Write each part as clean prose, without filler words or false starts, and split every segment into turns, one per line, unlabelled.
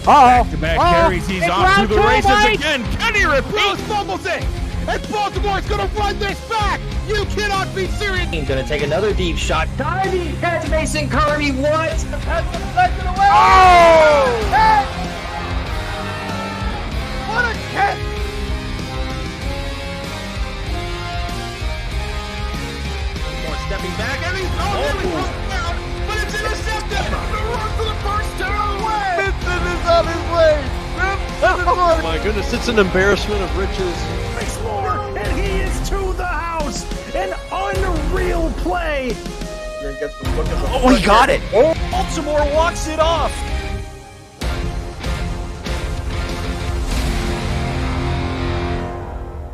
Back-to-back carries. He's off to the races
Mike.
again. Can he repeat?
Rose fumbles it, and Baltimore's going to run this back. You cannot be serious.
He's going to take another deep shot. Diving catch, Mason Kirby. What? That's deflected away.
Oh! Hey! What a catch!
More stepping back, and he's nearly thrown down, but it's intercepted. The run for the first down away.
Vincent is on his way.
Oh my goodness, it's an embarrassment of riches.
Makes more, and he is to the house. An unreal play.
Oh, he got it.
Baltimore walks it off.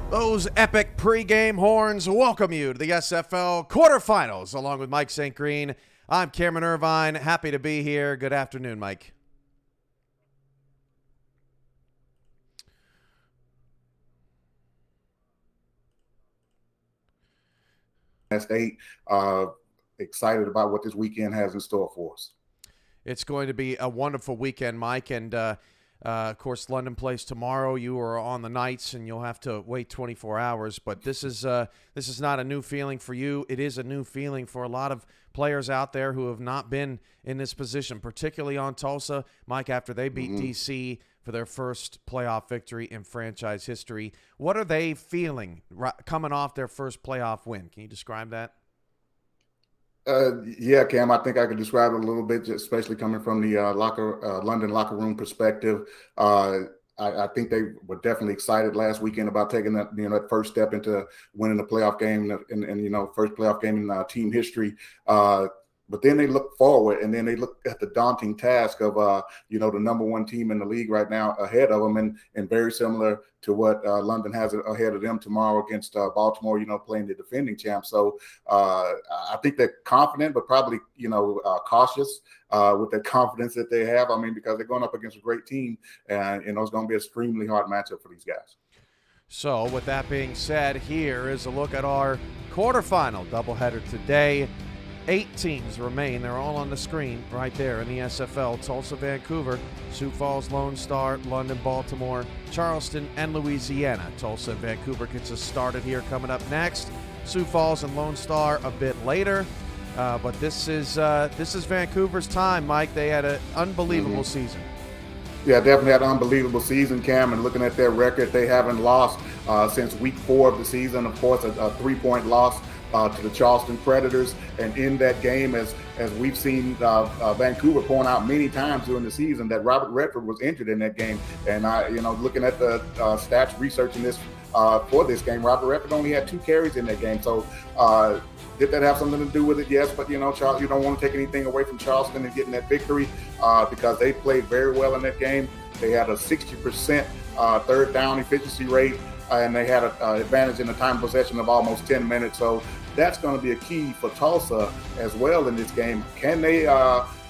Those epic pregame horns welcome you to the SFL quarterfinals. Along with Mike St. Green, I'm Cameron Irvine. Happy to be here. Good afternoon, Mike.
State, excited about what this weekend has in store for us.
It's going to be a wonderful weekend, Mike, and of course, London plays tomorrow. You are on the nights, and you'll have to wait 24 hours. But this is not a new feeling for you. It is a new feeling for a lot of players out there who have not been in this position, particularly on Tulsa, Mike, after they beat DC for their first playoff victory in franchise history. What are they feeling coming off their first playoff win? Can you describe that?
Yeah, Cam, I think I could describe it a little bit, especially coming from the London locker room perspective. I think they were definitely excited last weekend about taking that, that first step into winning the playoff game and first playoff game in team history. But then they look forward, and then they look at the daunting task of, the number one team in the league right now ahead of them, and very similar to what London has ahead of them tomorrow against Baltimore, playing the defending champ. So I think they're confident, but probably, cautious with the confidence that they have. I mean, because they're going up against a great team, and it's going to be an extremely hard matchup for these guys.
So with that being said, here is a look at our quarterfinal doubleheader today. 8 teams remain. They're all on the screen right there in the SFL. Tulsa, Vancouver, Sioux Falls, Lone Star, London, Baltimore, Charleston, and Louisiana. Tulsa and Vancouver gets us started here coming up next. Sioux Falls and Lone Star a bit later. But this is Vancouver's time, Mike. They had an unbelievable season.
Yeah, definitely had an unbelievable season, Cam. And looking at their record, they haven't lost since week 4 of the season. Of course, a 3-point loss to the Charleston Predators, and in that game, as we've seen Vancouver point out many times during the season, that Robert Redford was injured in that game. And looking at the stats, researching this for this game, Robert Redford only had 2 carries in that game. So did that have something to do with it? Yes, but you don't want to take anything away from Charleston and getting that victory because they played very well in that game. They had a 60% third down efficiency rate, and they had an advantage in the time of possession of almost 10 minutes. So that's going to be a key for Tulsa as well in this game. Can they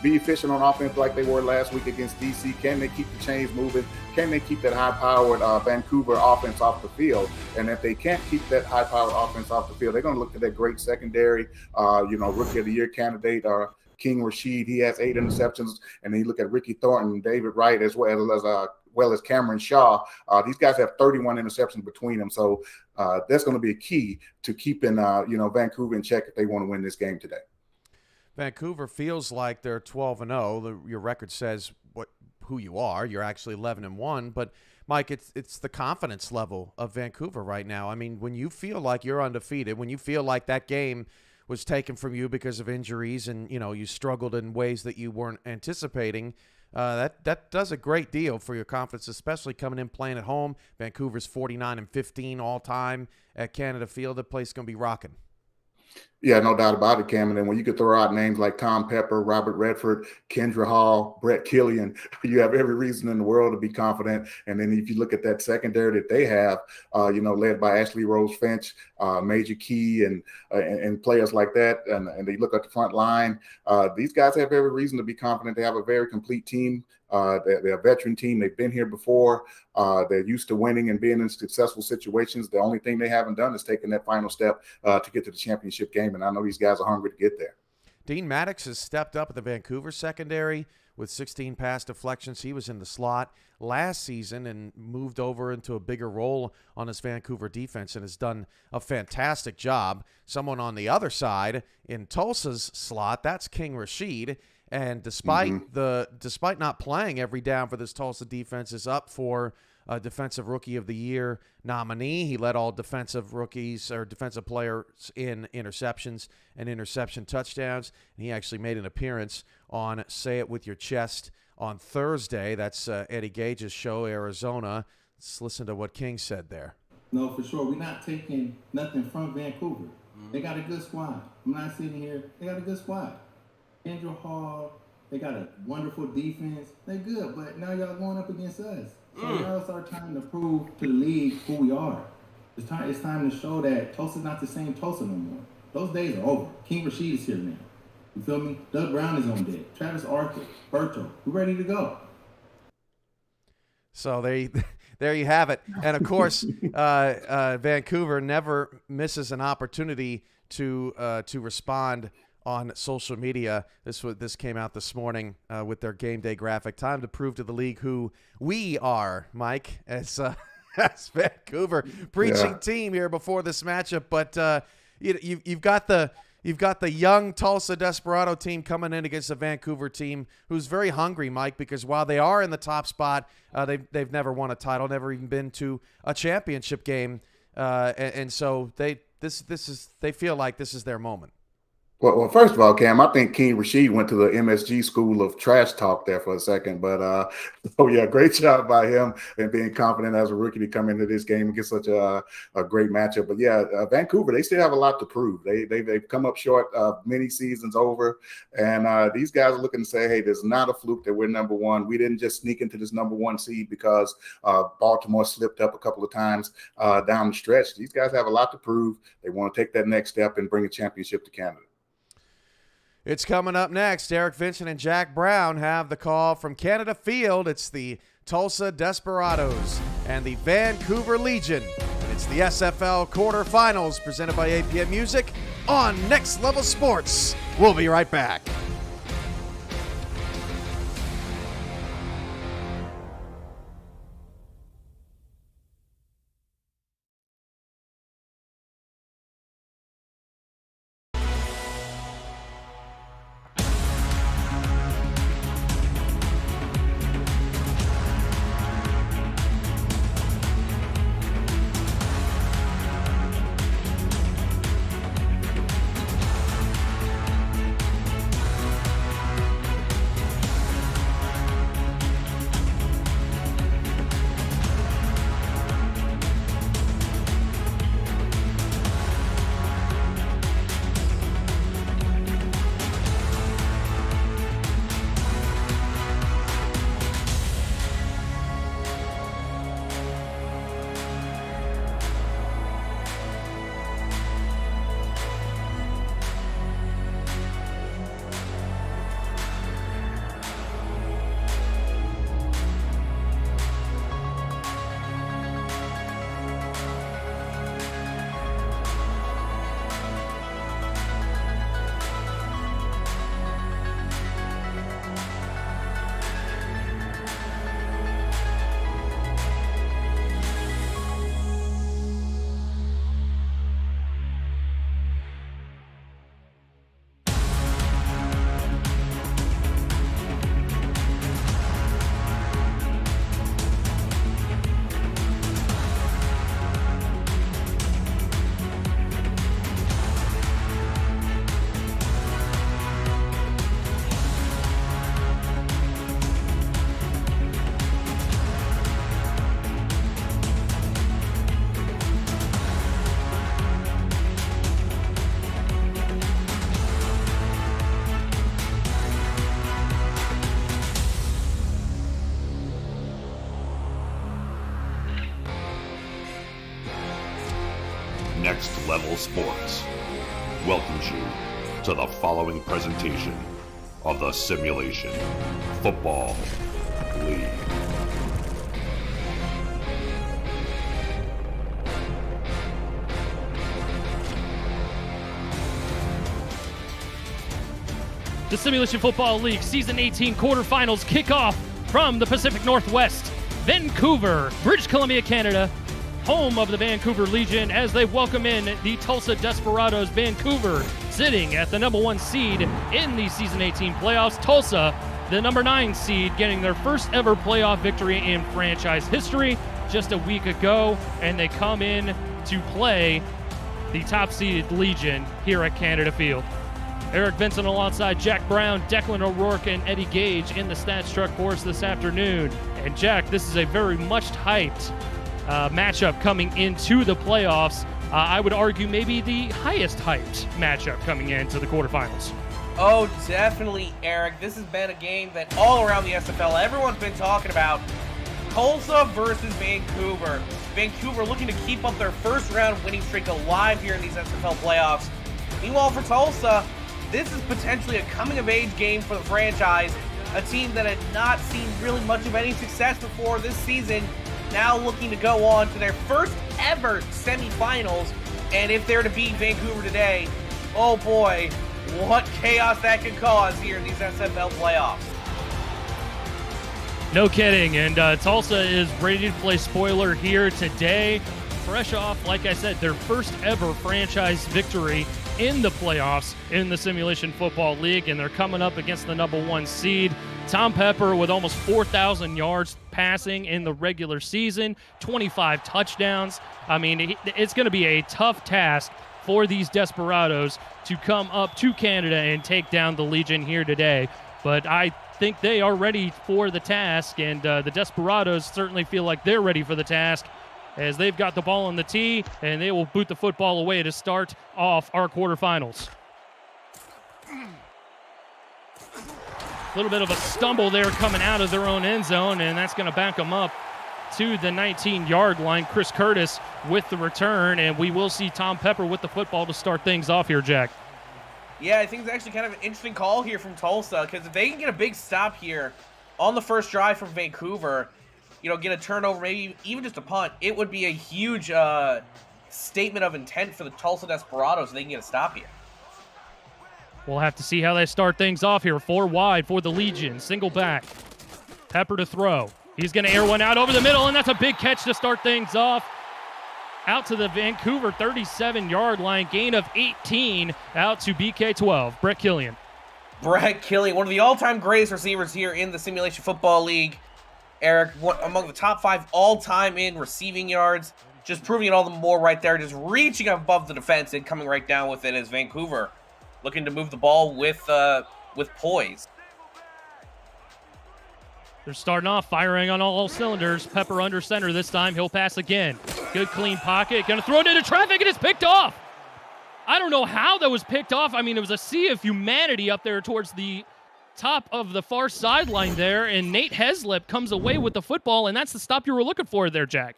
be efficient on offense like they were last week against DC? Can they keep the chains moving? Can they keep that high-powered Vancouver offense off the field? And if they can't keep that high-powered offense off the field, they're going to look at that great secondary, Rookie of the Year candidate, King Rashid. He has 8 interceptions. And then you look at Ricky Thornton, David Wright, as well as Cameron Shaw. These guys have 31 interceptions between them. So that's going to be a key to keeping, Vancouver in check if they want to win this game today.
Vancouver feels like they're 12-0. Your record says who you are. You're actually 11-1. But, Mike, it's the confidence level of Vancouver right now. I mean, when you feel like you're undefeated, when you feel like that game was taken from you because of injuries and, you struggled in ways that you weren't anticipating, that does a great deal for your confidence, especially coming in playing at home. Vancouver's 49-15 all time at Canada Field. The place is going to be rocking.
Yeah, no doubt about it, Cam. And then when you could throw out names like Tom Pepper, Robert Redford, Kendra Hall, Brett Killian, you have every reason in the world to be confident. And then if you look at that secondary that they have, led by Ashley Rose Finch, Major Key, and players like that, and they look at the front line, these guys have every reason to be confident. They have a very complete team. They're a veteran team. They've been here before. They're used to winning and being in successful situations. The only thing they haven't done is taken that final step to get to the championship game. And I know these guys are hungry to get there.
Dean Maddox has stepped up at the Vancouver secondary. with 16 pass deflections. He was in the slot last season and moved over into a bigger role on his Vancouver defense and has done a fantastic job. Someone on the other side in Tulsa's slot, that's King Rashid. And despite not playing every down for this Tulsa defense, is up for Defensive Rookie of the Year nominee. He led all defensive rookies or defensive players in interceptions and interception touchdowns. And he actually made an appearance on Say It With Your Chest on Thursday. That's Eddie Gage's show, Arizona. Let's listen to what King said there.
No, for sure. We're not taking nothing from Vancouver. They got a good squad. I'm not sitting here. They got a good squad. Andrew Hall, they got a wonderful defense. They're good, but now y'all going up against us. So now it's our time to prove to the league who we are. It's time to show that Tulsa's not the same Tulsa no more. Those days are over. King Rashid is here now. You feel me? Doug Brown is on deck. Travis Arthur, Berto, we're ready to go.
So there you have it. And, of course, Vancouver never misses an opportunity to respond on social media. This came out this morning with their game day graphic. Time to prove to the league who we are, Mike, as Vancouver preaching team here before this matchup. But you've got the young Tulsa Desperado team coming in against a Vancouver team who's very hungry, Mike, because while they are in the top spot, they've never won a title, never even been to a championship game, and so they feel like this is their moment.
Well, first of all, Cam, I think King Rashid went to the MSG school of trash talk there for a second. But, great job by him and being confident as a rookie to come into this game and get such a great matchup. But, Vancouver, they still have a lot to prove. They've come up short many seasons over. And these guys are looking to say, hey, there's not a fluke that we're number one. We didn't just sneak into this number one seed because Baltimore slipped up a couple of times down the stretch. These guys have a lot to prove. They want to take that next step and bring a championship to Canada.
It's coming up next. Eric Vincent and Jack Brown have the call from Canada Field. It's the Tulsa Desperados and the Vancouver Legion. And it's the SFL quarterfinals presented by APM Music on Next Level Sports. We'll be right back.
Next Level Sports welcomes you to the following presentation of the Simulation Football League.
The Simulation Football League Season 18 quarterfinals kick off from the Pacific Northwest, Vancouver, British Columbia, Canada, home of the Vancouver Legion, as they welcome in the Tulsa Desperados. Vancouver sitting at the #1 seed in the Season 18 playoffs. Tulsa, the #9 seed, getting their first ever playoff victory in franchise history just a week ago, and they come in to play the top-seeded Legion here at Canada Field. Eric Vincent alongside Jack Brown, Declan O'Rourke, and Eddie Gage in the Stats Truck course this afternoon. And Jack, this is a very much hyped matchup coming into the playoffs. I would argue maybe the highest hyped matchup coming into the quarterfinals.
Oh, definitely, Eric. This has been a game that all around the SFL, everyone's been talking about. Tulsa versus Vancouver. Vancouver looking to keep up their first-round winning streak alive here in these SFL playoffs. Meanwhile, for Tulsa, this is potentially a coming-of-age game for the franchise. A team that had not seen really much of any success before this season, now looking to go on to their first ever semifinals. And if they're to beat Vancouver today, oh boy, what chaos that could cause here in these SFL playoffs.
No kidding, and Tulsa is ready to play spoiler here today. Fresh off, like I said, their first ever franchise victory in the playoffs in the Simulation Football League, and they're coming up against the #1 seed. Tom Pepper with almost 4,000 yards passing in the regular season, 25 touchdowns. I mean, it's going to be a tough task for these Desperados to come up to Canada and take down the Legion here today. But I think they are ready for the task, and the Desperados certainly feel like they're ready for the task, as they've got the ball on the tee, and they will boot the football away to start off our quarterfinals. A little bit of a stumble there coming out of their own end zone, and that's going to back them up to the 19-yard line. Chris Curtis with the return, and we will see Tom Pepper with the football to start things off here, Jack.
Yeah, I think it's actually kind of an interesting call here from Tulsa, because if they can get a big stop here on the first drive from Vancouver, get a turnover, maybe even just a punt, it would be a huge statement of intent for the Tulsa Desperados if they can get a stop here.
We'll have to see how they start things off here. 4 wide for the Legion. Single back. Pepper to throw. He's going to air one out over the middle, and that's a big catch to start things off. Out to the Vancouver 37-yard line. Gain of 18 out to BK12. Brett Killian.
Brett Killian, one of the all-time greatest receivers here in the Simulation Football League. Eric, among the top 5 all-time in receiving yards. Just proving it all the more right there. Just reaching above the defense and coming right down with it as Vancouver looking to move the ball with poise.
They're starting off firing on all cylinders. Pepper under center this time. He'll pass again. Good clean pocket. Going to throw it into traffic, and it's picked off. I don't know how that was picked off. I mean, it was a sea of humanity up there towards the top of the far sideline there, and Nate Heslip comes away with the football, and that's the stop you were looking for there, Jack.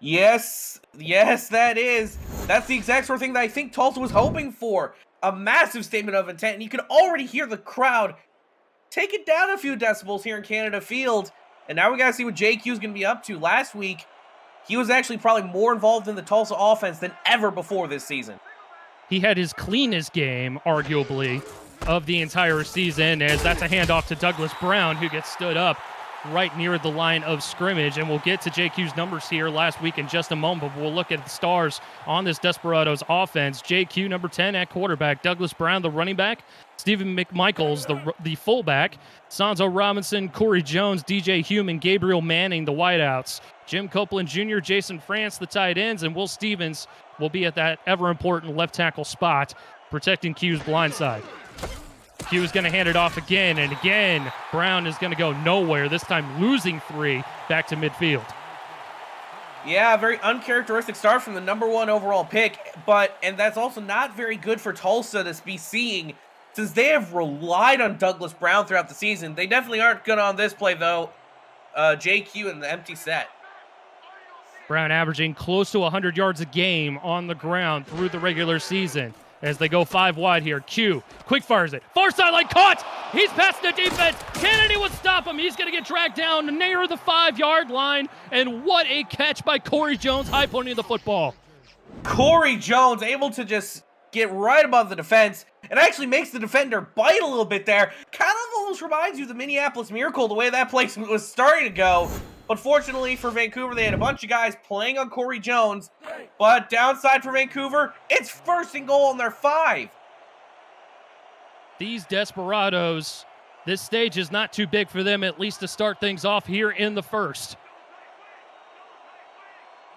Yes, that is. That's the exact sort of thing that I think Tulsa was hoping for. A massive statement of intent, and you can already hear the crowd take it down a few decibels here in Canada Field. And now we got to see what JQ is going to be up to. Last week, he was actually probably more involved in the Tulsa offense than ever before this season.
He had his cleanest game, arguably, of the entire season, as that's a handoff to Douglas Brown, who gets stood up right near the line of scrimmage. And we'll get to JQ's numbers here last week in just a moment, but we'll look at the stars on this Desperados offense. JQ, number 10 at quarterback. Douglas Brown, the running back. Stephen McMichaels, the fullback. Sanzo Robinson, Corey Jones, DJ Hume, and Gabriel Manning, the wideouts. Jim Copeland Jr., Jason France, the tight ends, and Will Stevens will be at that ever-important left tackle spot, protecting Q's blind side. Q is going to hand it off again, and again, Brown is going to go nowhere, this time losing 3 back to midfield.
Yeah, very uncharacteristic start from the #1 overall pick, and that's also not very good for Tulsa to be seeing, since they have relied on Douglas Brown throughout the season. They definitely aren't good on this play, though. JQ in the empty set.
Brown averaging close to 100 yards a game on the ground through the regular season. As they go 5 wide here. Q quick fires it. Far sideline caught. He's past the defense. Can anyone stop him? He's going to get dragged down near the 5-yard line. And what a catch by Corey Jones, high pointing the football.
Corey Jones able to just get right above the defense, and actually makes the defender bite a little bit there. Kind of almost reminds you of the Minneapolis Miracle, the way that place was starting to go. But fortunately for Vancouver, they had a bunch of guys playing on Corey Jones. But downside for Vancouver, it's 1st and goal on their 5.
These Desperados, this stage is not too big for them, at least to start things off here in the first.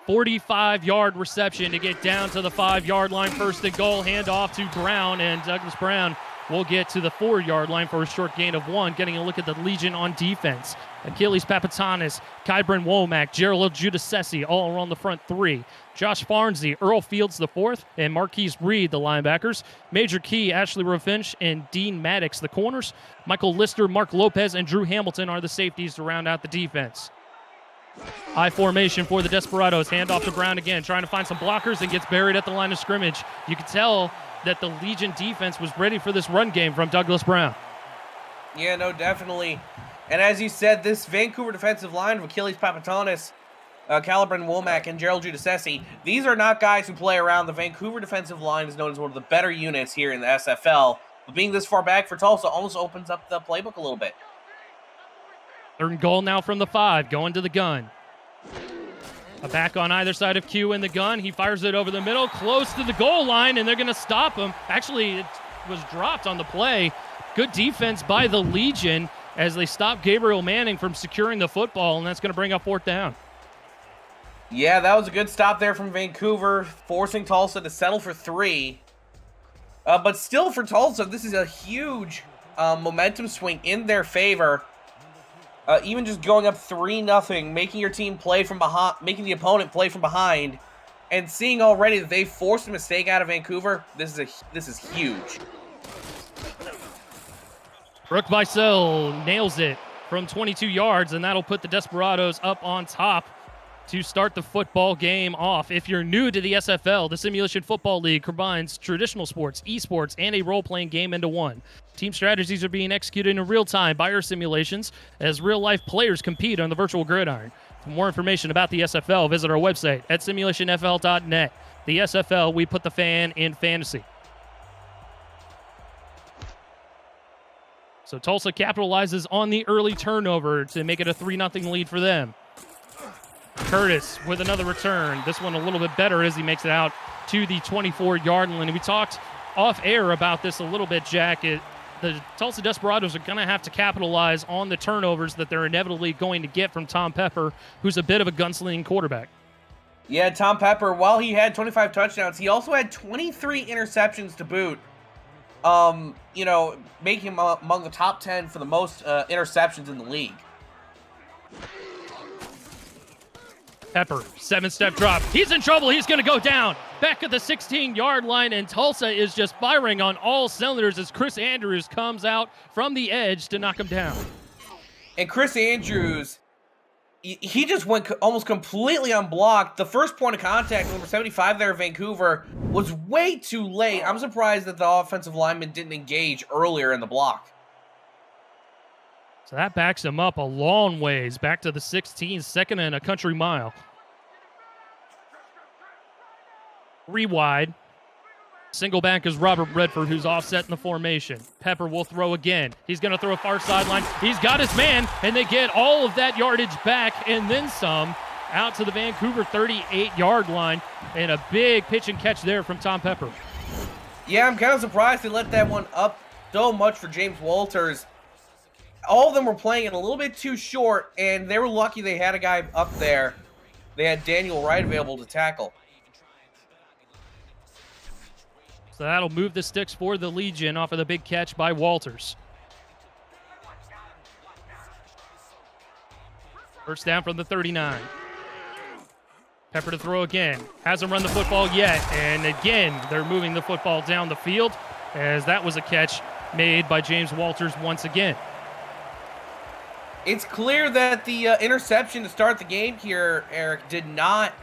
45-yard reception to get down to the 5-yard line. 1st and goal, handoff to Brown, and Douglas Brown will get to the 4-yard line for a short gain of 1. Getting a look at the Legion on defense. Achilles Papatanis, Kybron Womack, Gerald Giudice, all around the front 3. Josh Farnsey, Earl Fields the 4th, and Marquise Reed, the linebackers. Major Key, Ashley Rofinch, and Dean Maddox, the corners. Michael Lister, Mark Lopez, and Drew Hamilton are the safeties to round out the defense. I formation for the Desperados. Handoff to Brown again, trying to find some blockers, and gets buried at the line of scrimmage. You can tell that the Legion defense was ready for this run game from Douglas Brown.
Yeah, no, definitely. And as you said, this Vancouver defensive line of Achilles Papatanis, Kybron Womack, and Gerald Giudice, these are not guys who play around. The Vancouver defensive line is known as one of the better units here in the SFL. But being this far back for Tulsa almost opens up the playbook a little bit.
3rd and goal now from the 5, going to the gun. A back on either side of Q in the gun. He fires it over the middle, close to the goal line, and they're going to stop him. Actually, it was dropped on the play. Good defense by the Legion as they stop Gabriel Manning from securing the football, and that's going to bring up 4th down.
Yeah, that was a good stop there from Vancouver, forcing Tulsa to settle for 3. But still for Tulsa, this is a huge momentum swing in their favor. Even just going up 3-0, making your team play from behind, making the opponent play from behind, and seeing already that they forced a mistake out of Vancouver, this is huge.
Brooke Bicel nails it from 22 yards, and that'll put the Desperados up on top to start the football game off. If you're new to the SFL, the Simulation Football League combines traditional sports, esports, and a role-playing game into one. Team strategies are being executed in real time by our simulations as real-life players compete on the virtual gridiron. For more information about the SFL, visit our website at simulationfl.net. The SFL, we put the fan in fantasy. So Tulsa capitalizes on the early turnover to make it a 3-0 lead for them. Curtis with another return. This one a little bit better as he makes it out to the 24-yard line. We talked off air about this a little bit, Jack. The Tulsa Desperados are going to have to capitalize on the turnovers that they're inevitably going to get from Tom Pepper, who's a bit of a gunslinging quarterback.
Yeah, Tom Pepper, while he had 25 touchdowns, he also had 23 interceptions to boot. Making him among the top 10 for the most interceptions in the league.
Pepper, 7-step drop. He's in trouble. He's going to go down. Back at the 16-yard line, and Tulsa is just firing on all cylinders as Chris Andrews comes out from the edge to knock him down.
And Chris Andrews, he just went almost completely unblocked. The first point of contact, number 75 there in Vancouver, was way too late. I'm surprised that the offensive lineman didn't engage earlier in the block.
So that backs him up a long ways, back to the 16, 2nd and a country mile. 3 wide. Single back is Robert Redford, who's offset in the formation. Pepper will throw again. He's going to throw a far sideline. He's got his man, and they get all of that yardage back and then some out to the Vancouver 38-yard line. And a big pitch and catch there from Tom Pepper.
Yeah, I'm kind of surprised they let that one up so much for James Walters. All of them were playing it a little bit too short, and they were lucky they had a guy up there. They had Daniel Wright available to tackle.
So that'll move the sticks for the Legion off of the big catch by Walters. First down from the 39. Pepper to throw again. Hasn't run the football yet. And again, they're moving the football down the field as that was a catch made by James Walters once again.
It's clear that the interception to start the game here, Eric, did not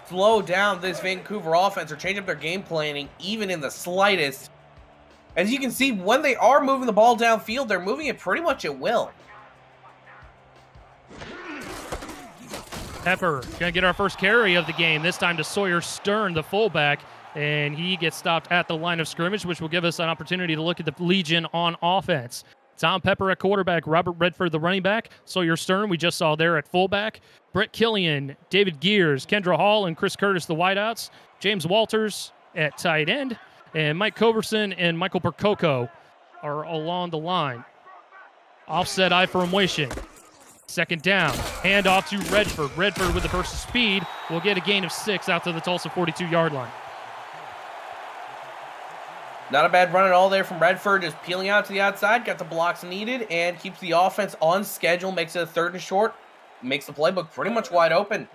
slow down this Vancouver offense or change up their game planning even in the slightest. As you can see, when they are moving the ball downfield, they're moving it pretty much at will.
Pepper going to get our first carry of the game, this time to Sawyer Stern, the fullback. and he gets stopped at the line of scrimmage, which will give us an opportunity to look at the Legion on offense. Tom Pepper at quarterback, Robert Redford the running back, Sawyer Stern we just saw there at fullback, Brett Killian, David Gears, Kendra Hall, and Chris Curtis the wideouts, James Walters at tight end, and Mike Coverson and Michael Percoco are along the line. Offset I formation. Second down. Hand off to Redford. Redford with the burst of speed will get a gain of 6 out to the Tulsa 42-yard line.
Not a bad run at all there from Redford, just peeling out to the outside, got the blocks needed, and keeps the offense on schedule, makes it a 3rd and short, makes the playbook pretty much wide open.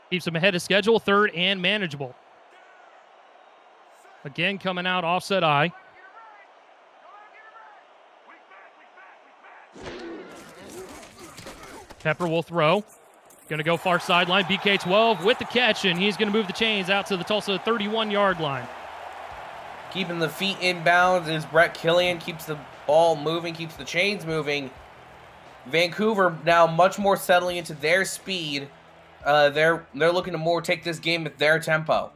Keeps them ahead of schedule, 3rd and manageable. Again, coming out offset I. Pepper will throw. Going to go far sideline. BK12 with the catch, and he's going to move the chains out to the Tulsa 31-yard line.
Keeping the feet inbounds is Brett Killian. Keeps the ball moving, keeps the chains moving. Vancouver now much more settling into their speed. They're looking to more take this game at their tempo.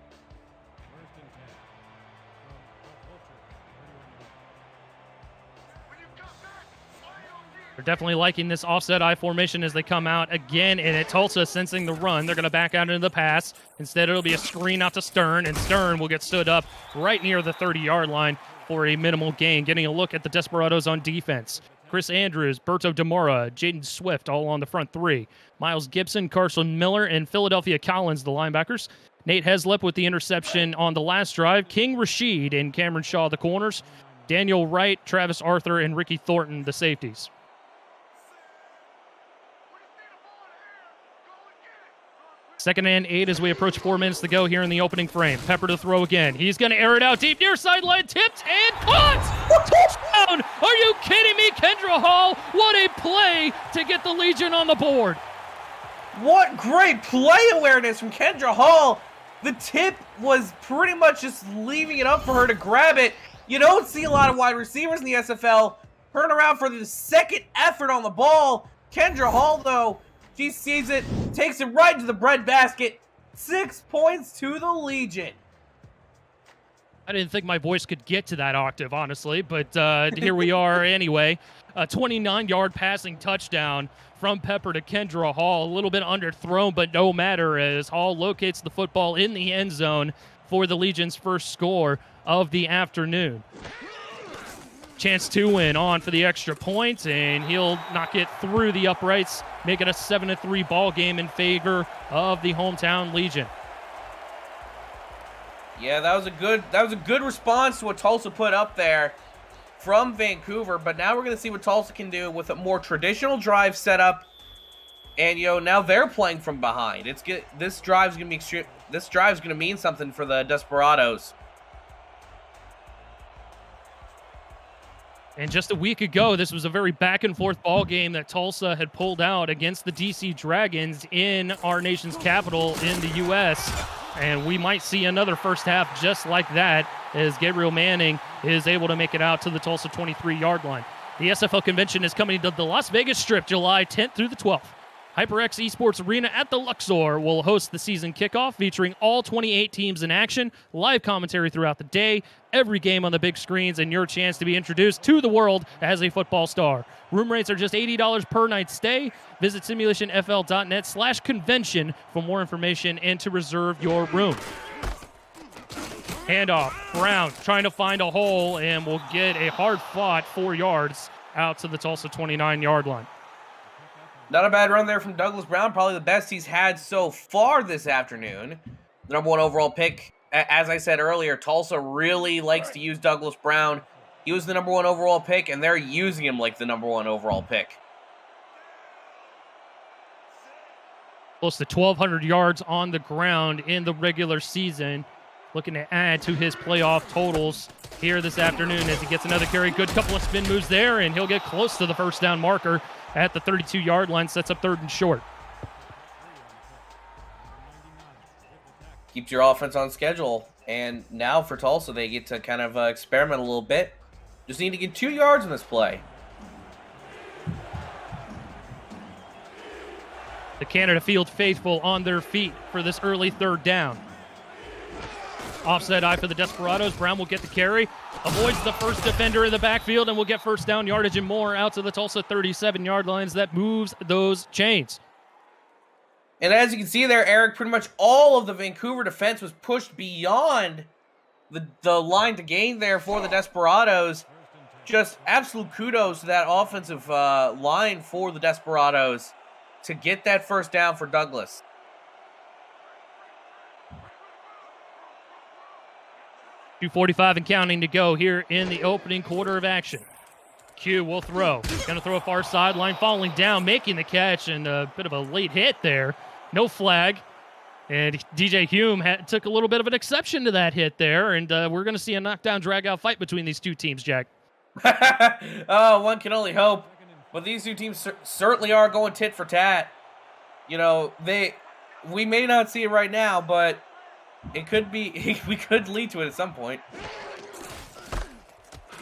They're definitely liking this offset I formation as they come out again, and at Tulsa sensing the run, they're going to back out into the pass. Instead, it'll be a screen out to Stern, and Stern will get stood up right near the 30-yard line for a minimal gain. Getting a look at the Desperados on defense. Chris Andrews, Berto Demora, Jaden Swift all on the front 3. Miles Gibson, Carson Miller, and Philadelphia Collins, the linebackers. Nate Heslip with the interception on the last drive. King Rashid and Cameron Shaw, the corners. Daniel Wright, Travis Arthur, and Ricky Thornton, the safeties. Second and 8 as we approach 4 minutes to go here in the opening frame. Pepper to throw again. He's going to air it out deep near sideline. Tipped and caught! Touchdown! Are you kidding me? Kendra Hall, what a play to get the Legion on the board.
What great play awareness from Kendra Hall. The tip was pretty much just leaving it up for her to grab it. You don't see a lot of wide receivers in the SFL turn around for the second effort on the ball. Kendra Hall, though, she sees it, takes it right into the breadbasket. 6 points to the Legion.
I didn't think my voice could get to that octave, honestly, but here we are anyway. A 29-yard passing touchdown from Pepper to Kendra Hall. A little bit underthrown, but no matter, as Hall locates the football in the end zone for the Legion's first score of the afternoon. Chance to win on for the extra point, and he'll knock it through the uprights, make it a 7-3 ball game in favor of the hometown Legion.
Yeah, that was a good response to what Tulsa put up there from Vancouver, but now we're going to see what Tulsa can do with a more traditional drive setup. And now they're playing from behind. This drive's going to mean something for the Desperados.
And just a week ago, this was a very back-and-forth ball game that Tulsa had pulled out against the DC Dragons in our nation's capital in the U.S., and we might see another first half just like that as Gabriel Manning is able to make it out to the Tulsa 23-yard line. The SFL convention is coming to the Las Vegas Strip July 10th through the 12th. HyperX Esports Arena at the Luxor will host the season kickoff featuring all 28 teams in action, live commentary throughout the day, every game on the big screens, and your chance to be introduced to the world as a football star. Room rates are just $80 per night stay. Visit simulationfl.net/convention for more information and to reserve your room. Handoff. Brown trying to find a hole and will get a hard-fought 4 yards out to the Tulsa 29-yard line.
Not a bad run there from Douglas Brown. Probably the best he's had so far this afternoon. The number 1 overall pick. As I said earlier, Tulsa really likes to use Douglas Brown. He was the number 1 overall pick, and they're using him like the number 1 overall pick.
Close to 1,200 yards on the ground in the regular season. Looking to add to his playoff totals here this afternoon as he gets another carry. Good couple of spin moves there, and he'll get close to the first down marker at the 32-yard line. Sets up 3rd and short.
Keeps your offense on schedule. And now for Tulsa, they get to kind of experiment a little bit. Just need to get 2 yards in this play.
The Canada Field faithful on their feet for this early 3rd down. Offset eye for the Desperados. Brown will get the carry. Avoids the first defender in the backfield and will get first down yardage and more out to the Tulsa 37-yard lines. That moves those chains.
And as you can see there, Eric, pretty much all of the Vancouver defense was pushed beyond the line to gain there for the Desperados. Just absolute kudos to that offensive line for the Desperados to get that first down for Douglas.
.245 and counting to go here in the opening quarter of action. Q will throw. Going to throw a far sideline, falling down, making the catch, and a bit of a late hit there. No flag. And DJ Hume took a little bit of an exception to that hit there, and we're going to see a knockdown, drag-out fight between these two teams, Jack.
Oh, one can only hope. But these two teams certainly are going tit for tat. You know, we may not see it right now, but it could be, we could lead to it at some point.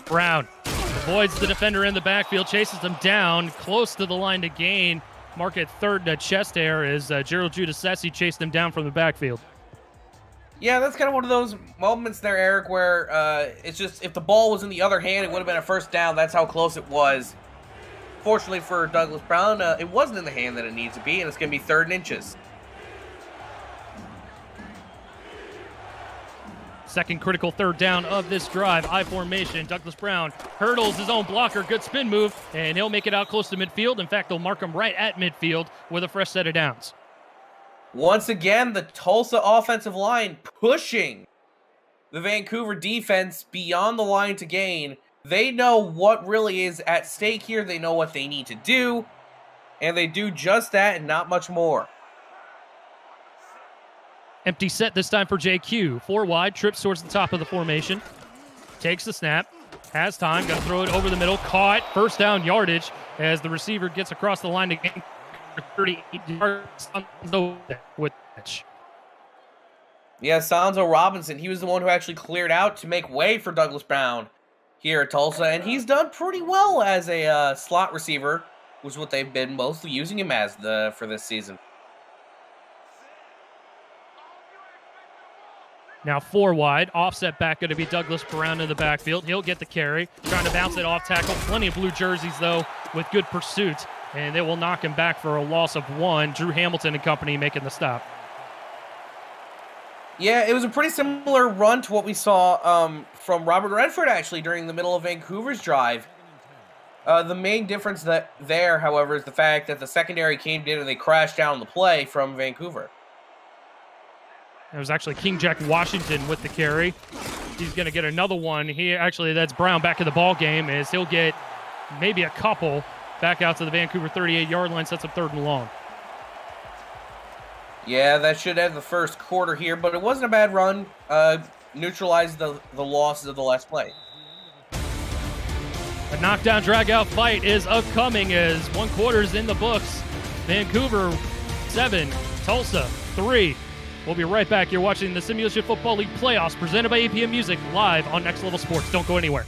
Brown avoids the defender in the backfield, chases him down, close to the line to gain. Mark at third chest air as Gerald Giudice chased him down from the backfield.
Yeah, that's kind of one of those moments there, Eric, where it's just, if the ball was in the other hand, it would have been a first down. That's how close it was. Fortunately for Douglas Brown, it wasn't in the hand that it needs to be, and it's going to be 3rd and inches.
Second critical third down of this drive. I formation. Douglas Brown hurdles his own blocker. Good spin move, and he'll make it out close to midfield. In fact, they'll mark him right at midfield with a fresh set of downs.
Once again, the Tulsa offensive line pushing the Vancouver defense beyond the line to gain. They know what really is at stake here. They know what they need to do, and they do just that and not much more.
Empty set this time for JQ. 4 wide, trips towards the top of the formation. Takes the snap, has time, going to throw it over the middle. Caught, first down yardage as the receiver gets across the line to gain 38 yards with catch.
Yeah, Sanzo Robinson, he was the one who actually cleared out to make way for Douglas Brown here at Tulsa, and he's done pretty well as a slot receiver, which is what they've been mostly using him as for this season.
Now 4 wide, offset back going to be Douglas Brown in the backfield. He'll get the carry, trying to bounce it off tackle. Plenty of blue jerseys, though, with good pursuit, and they will knock him back for a loss of 1. Drew Hamilton and company making the stop.
Yeah, it was a pretty similar run to what we saw from Robert Redford, actually, during the middle of Vancouver's drive. The main difference there, however, is the fact that the secondary came in and they crashed down the play from Vancouver.
It was actually King Jack Washington with the carry. He's going to get another one. That's Brown back in the ball game, as he'll get maybe a couple back out to the Vancouver 38-yard line, sets up 3rd and long.
Yeah, that should end the first quarter here, but it wasn't a bad run. Neutralized the losses of the last play.
A knockdown, drag-out fight is upcoming as 1 quarter is in the books. Vancouver 7, Tulsa 3. We'll be right back. You're watching the Simulation Football League playoffs presented by APM Music live on Next Level Sports. Don't go anywhere.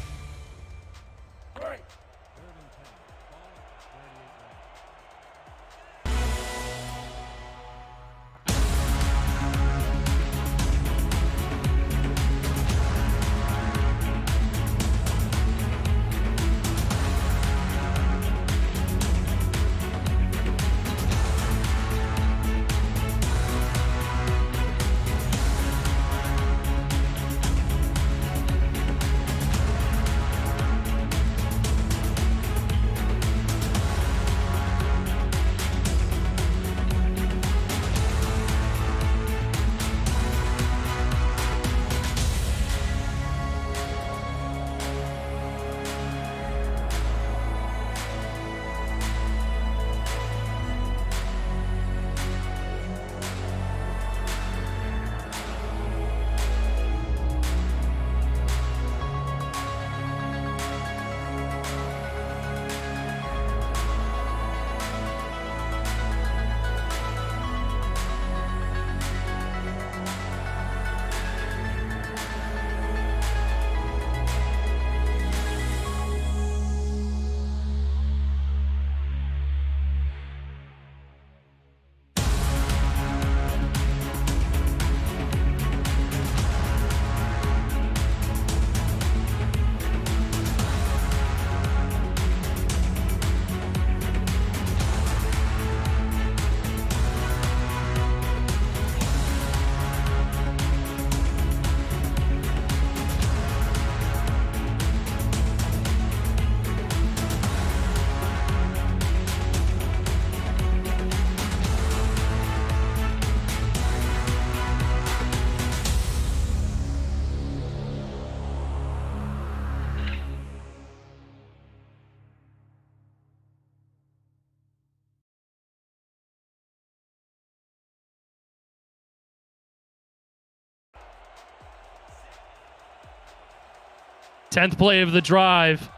10th play of the drive.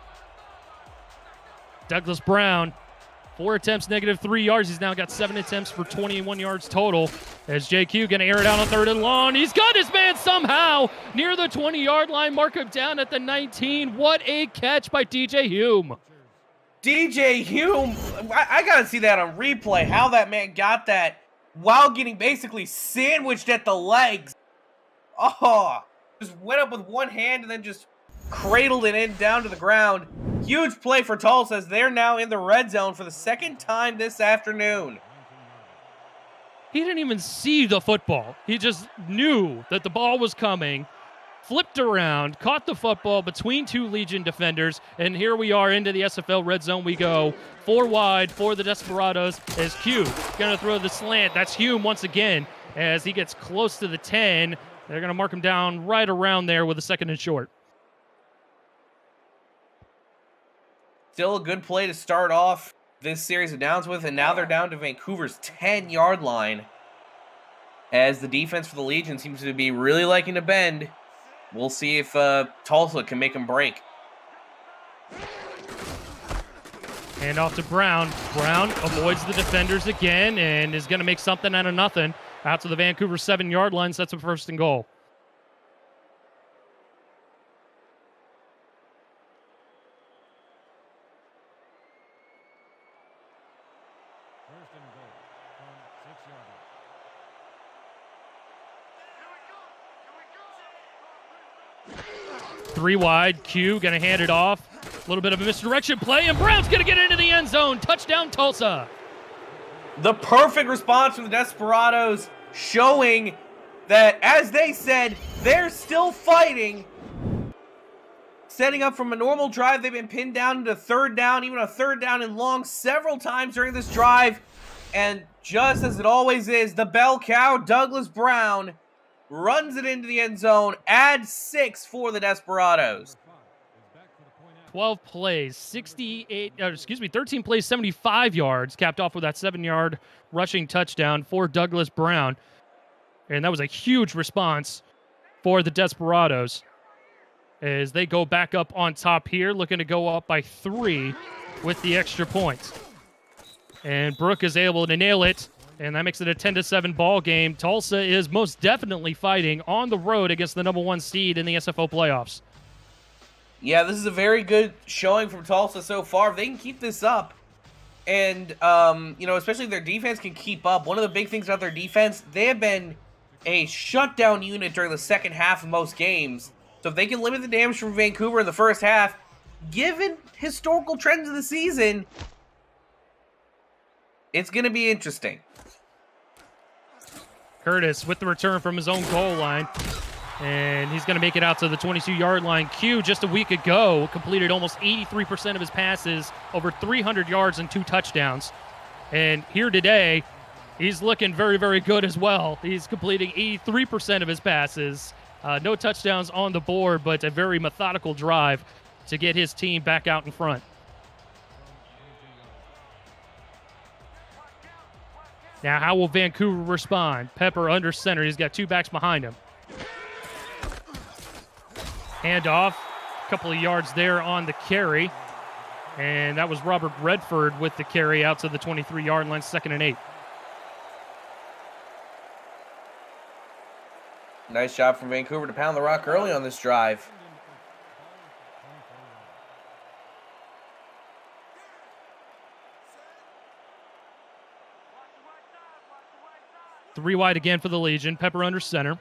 Douglas Brown, 4 attempts, -3 yards. He's now got 7 attempts for 21 yards total. As JQ going to air it out on 3rd and long. He's got his man somehow near the 20-yard line. Mark him down at the 19. What a catch by DJ Hume.
DJ Hume, I got to see that on replay, how that man got that while getting basically sandwiched at the legs. Oh, just went up with one hand and then just cradled it in down to the ground. Huge play for Tulsa as they're now in the red zone for the 2nd time this afternoon.
He didn't even see the football. He just knew that the ball was coming, flipped around, caught the football between 2 Legion defenders, and here we are into the SFL red zone we go. 4 wide for the Desperados as Q going to throw the slant. That's Hume once again as he gets close to the 10. They're going to mark him down right around there with a 2nd and short.
Still a good play to start off this series of downs with, and now they're down to Vancouver's 10-yard line as the defense for the Legion seems to be really liking to bend. We'll see if Tulsa can make them break.
Hand off to Brown. Brown avoids the defenders again and is going to make something out of nothing. Out to the Vancouver 7-yard line, sets up 1st and goal. Three wide, Q going to hand it off. A little bit of a misdirection play, and Brown's going to get into the end zone. Touchdown, Tulsa.
The perfect response from the Desperados, showing that, as they said, they're still fighting. Setting up from a normal drive, they've been pinned down into 3rd down, even a 3rd down and long several times during this drive. And just as it always is, the bell cow, Douglas Brown, runs it into the end zone, adds 6 for the Desperados.
12 plays, 13 plays, 75 yards, capped off with that 7-yard rushing touchdown for Douglas Brown. And that was a huge response for the Desperados as they go back up on top here, looking to go up by 3 with the extra points. And Brooke is able to nail it, and that makes it a 10-7 ball game. Tulsa is most definitely fighting on the road against the #1 seed in the SFL playoffs.
Yeah, this is a very good showing from Tulsa so far. If they can keep this up, and, especially if their defense can keep up. One of the big things about their defense, they have been a shutdown unit during the second half of most games. So if they can limit the damage from Vancouver in the first half, given historical trends of the season, it's going to be interesting.
Curtis with the return from his own goal line. And he's going to make it out to the 22-yard line. Q, just a week ago, completed almost 83% of his passes, over 300 yards and 2 touchdowns. And here today, he's looking very, very good as well. He's completing 83% of his passes. No touchdowns on the board, but a very methodical drive to get his team back out in front. Now, how will Vancouver respond? Pepper under center. He's got 2 backs behind him. Handoff, a couple of yards there on the carry. And that was Robert Redford with the carry out to the 23-yard line, 2nd and 8.
Nice job from Vancouver to pound the rock early on this drive.
Three wide again for the Legion. Pepper under center.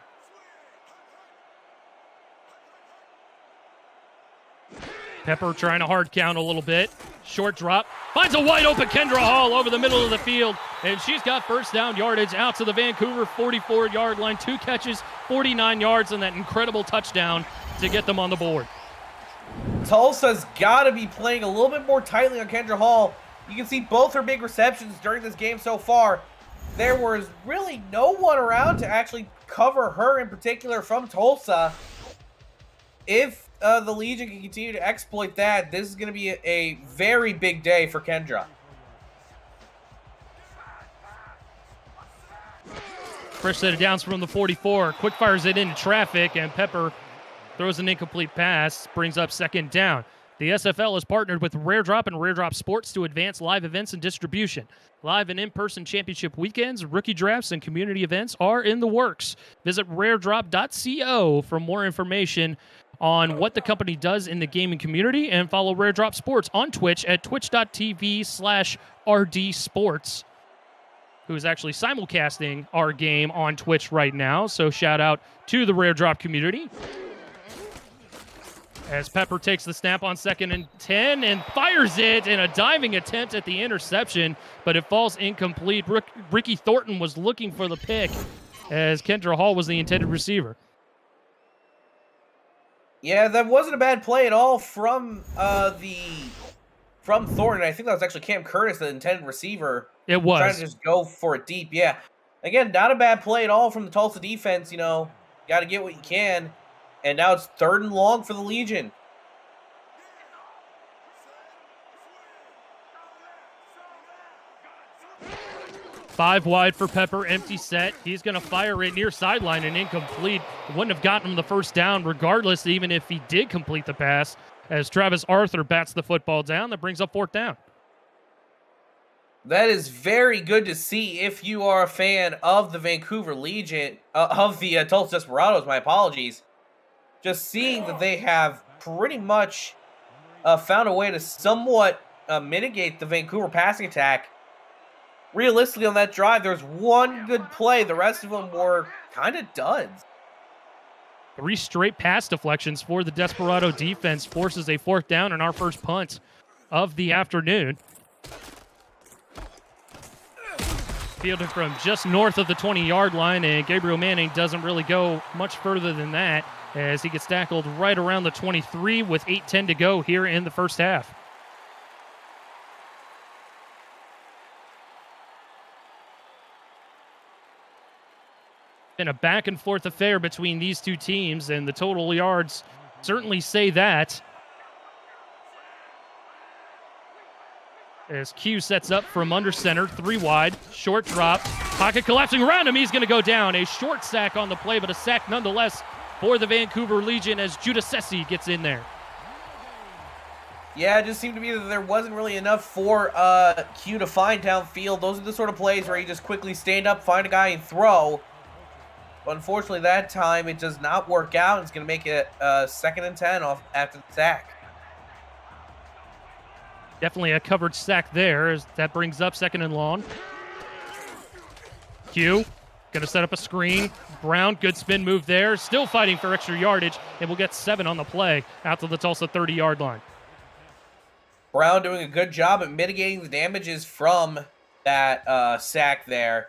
Pepper trying to hard count a little bit. Short drop. Finds a wide open Kendra Hall over the middle of the field. And she's got first down yardage out to the Vancouver 44-yard line. 2 catches, 49 yards, and that incredible touchdown to get them on the board.
Tulsa's got to be playing a little bit more tightly on Kendra Hall. You can see both her big receptions during this game so far. There was really no one around to actually cover her in particular from Tulsa. If the Legion can continue to exploit that, this is going to be a very big day for Kendra.
Fresh set of downs from the 44. Quick fires it into traffic, and Pepper throws an incomplete pass, brings up second down. The SFL is partnered with Rare Drop and Rare Drop Sports to advance live events and distribution. Live and in-person championship weekends, rookie drafts, and community events are in the works. Visit raredrop.co for more information on what the company does in the gaming community, and follow Rare Drop Sports on Twitch at twitch.tv/rdsports, who is actually simulcasting our game on Twitch right now. So shout out to the Rare Drop community. As Pepper takes the snap on 2nd and 10 and fires it in a diving attempt at the interception, but it falls incomplete. Ricky Thornton was looking for the pick, as Kendra Hall was the intended receiver.
Yeah, that wasn't a bad play at all from Thornton. I think that was actually Cam Curtis, the intended receiver.
It was.
Trying to just go for it deep, yeah. Again, not a bad play at all from the Tulsa defense, you know. Got to get what you can. And now it's 3rd and long for the Legion.
Five wide for Pepper, empty set. He's going to fire it near sideline and incomplete. Wouldn't have gotten him the first down regardless, even if he did complete the pass, as Travis Arthur bats the football down. That brings up 4th down.
That is very good to see if you are a fan of the Vancouver Legion, of the Tulsa Desperados, my apologies. Just seeing that they have pretty much found a way to somewhat mitigate the Vancouver passing attack. Realistically, on that drive, there's one good play. The rest of them were kind of duds.
3 straight pass deflections for the Desperado defense forces a 4th down and our first punt of the afternoon. Fielded from just north of the 20-yard line, and Gabriel Manning doesn't really go much further than that, as he gets tackled right around the 23 with 8:10 to go here in the first half. Been a back-and-forth affair between these two teams, and the total yards certainly say that. As Q sets up from under center, 3 wide, short drop, pocket collapsing around him, he's going to go down. A short sack on the play, but a sack nonetheless for the Vancouver Legion as Judah Sessi gets in there.
Yeah, it just seemed to be that there wasn't really enough for Q to find downfield. Those are the sort of plays where you just quickly stand up, find a guy, and throw. But unfortunately, that time it does not work out. It's going to make it 2nd and 10 off after the sack.
Definitely a covered sack there, as that brings up 2nd and long. Q going to set up a screen. Brown, good spin move there. Still fighting for extra yardage, and we'll get 7 on the play out to the Tulsa 30-yard line.
Brown doing a good job at mitigating the damages from that sack there,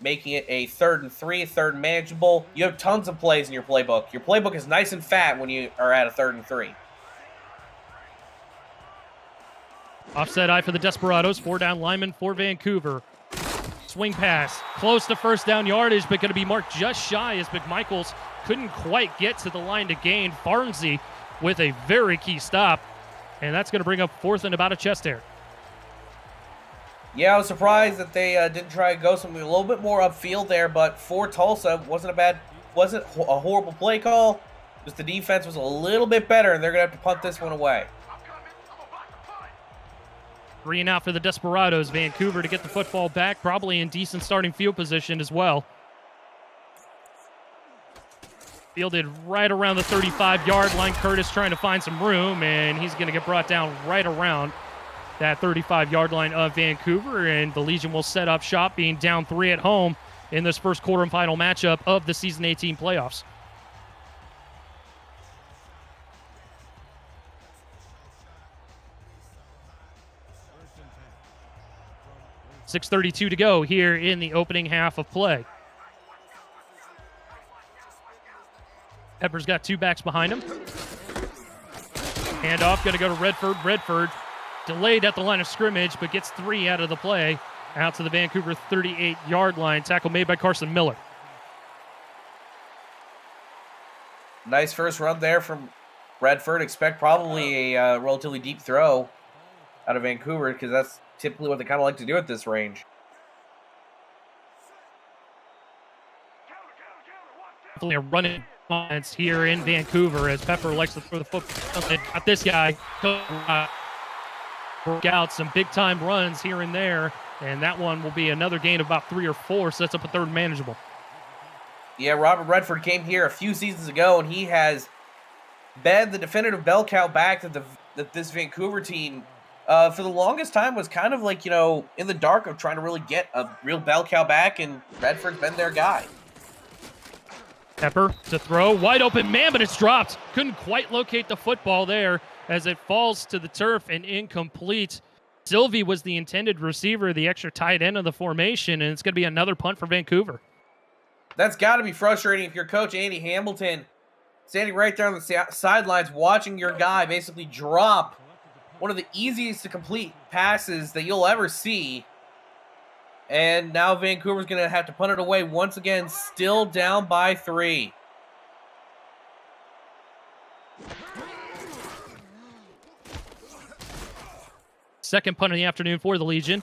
making it a 3rd and 3, 3rd and manageable. You have tons of plays in your playbook. Your playbook is nice and fat when you are at a 3rd and 3.
Offset eye for the Desperados. 4 down lineman for Vancouver. Swing pass. Close to first down yardage, but going to be marked just shy as McMichaels couldn't quite get to the line to gain. Farnsey with a very key stop. And that's going to bring up 4th and about a chest hair.
Yeah, I was surprised that they didn't try to go something a little bit more upfield there, but for Tulsa, wasn't a horrible play call. Just the defense was a little bit better, and they're going to have to punt this one away.
3 and out for the Desperados. Vancouver to get the football back, probably in decent starting field position as well. Fielded right around the 35-yard line. Curtis trying to find some room, and he's going to get brought down right around that 35-yard line of Vancouver, and the Legion will set up shop, being down 3 at home in this first quarterfinal matchup of the Season 18 playoffs. .6:32 to go here in the opening half of play. Pepper's got 2 backs behind him. Handoff going to go to Redford. Redford delayed at the line of scrimmage, but gets 3 out of the play out to the Vancouver 38-yard line. Tackle made by Carson Miller.
Nice first run there from Redford. Expect probably a relatively deep throw out of Vancouver, because that's typically what they kind of like to do at this range.
Definitely a running offense here in Vancouver as Pepper likes to throw the football. Got this guy. Work out some big-time runs here and there, and that one will be another gain of about 3 or 4, sets up a third manageable.
Yeah, Robert Redford came here a few seasons ago, and he has been the definitive bell cow back that this Vancouver team, for the longest time, was kind of like, in the dark of trying to really get a real bell cow back, and Redford's been their guy.
Pepper to throw, wide open man, but it's dropped. Couldn't quite locate the football there as it falls to the turf and incomplete. Sylvie was the intended receiver, the extra tight end of the formation, and it's going to be another punt for Vancouver.
That's got to be frustrating if you're Coach Andy Hamilton standing right there on the sidelines watching your guy basically drop one of the easiest to complete passes that you'll ever see. And now Vancouver's going to have to punt it away once again, still down by 3.
Second punt of the afternoon for the Legion.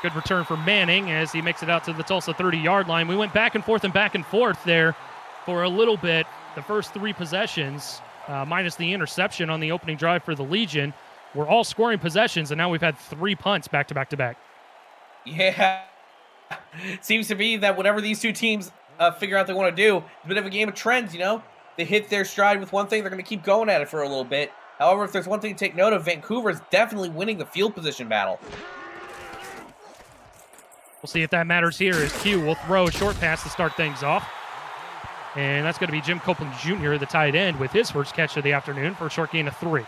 Good return for Manning as he makes it out to the Tulsa 30-yard line. We went back and forth there for a little bit. The first 3 possessions, minus the interception on the opening drive for the Legion, were all scoring possessions, and now we've had 3 punts back to back to back.
Yeah. Seems to be that whatever these two teams figure out they want to do, it's a bit of a game of trends, They hit their stride with one thing, they're going to keep going at it for a little bit. However, if there's one thing to take note of, Vancouver is definitely winning the field position battle.
We'll see if that matters here as Q will throw a short pass to start things off. And that's going to be Jim Copeland Jr., the tight end, with his first catch of the afternoon for a short gain of 3.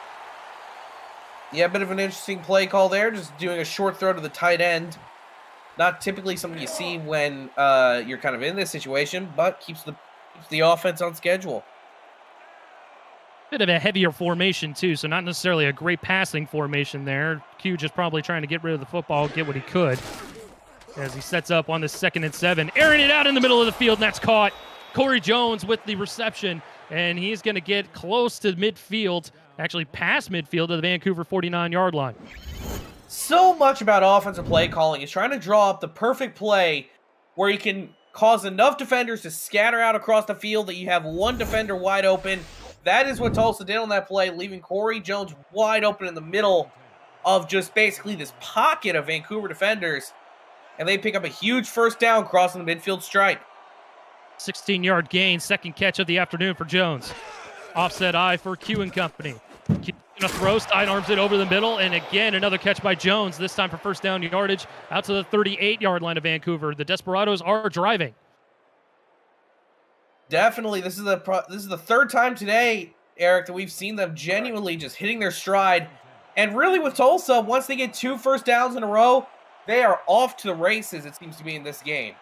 Yeah, a bit of an interesting play call there, just doing a short throw to the tight end. Not typically something you see when you're kind of in this situation, but keeps the offense on schedule.
Bit of a heavier formation, too, so not necessarily a great passing formation there. Q just probably trying to get rid of the football, get what he could. As he sets up on the 2nd and 7, airing it out in the middle of the field, and that's caught. Corey Jones with the reception, and he's going to get close to midfield, actually past midfield to the Vancouver 49-yard line.
So much about offensive play calling is trying to draw up the perfect play where you can cause enough defenders to scatter out across the field that you have one defender wide open. That is what Tulsa did on that play, leaving Corey Jones wide open in the middle of just basically this pocket of Vancouver defenders. And they pick up a huge first down crossing the midfield stripe.
16-yard gain, second catch of the afternoon for Jones. Offset eye for Q and company. Q gonna throw, sidearms it over the middle, and again another catch by Jones, this time for first down yardage out to the 38-yard line of Vancouver. The Desperados are driving.
Definitely, this is the third time today, Eric, that we've seen them genuinely just hitting their stride. And really with Tulsa, once they get 2 first downs in a row, they are off to the races, it seems to be, in this game.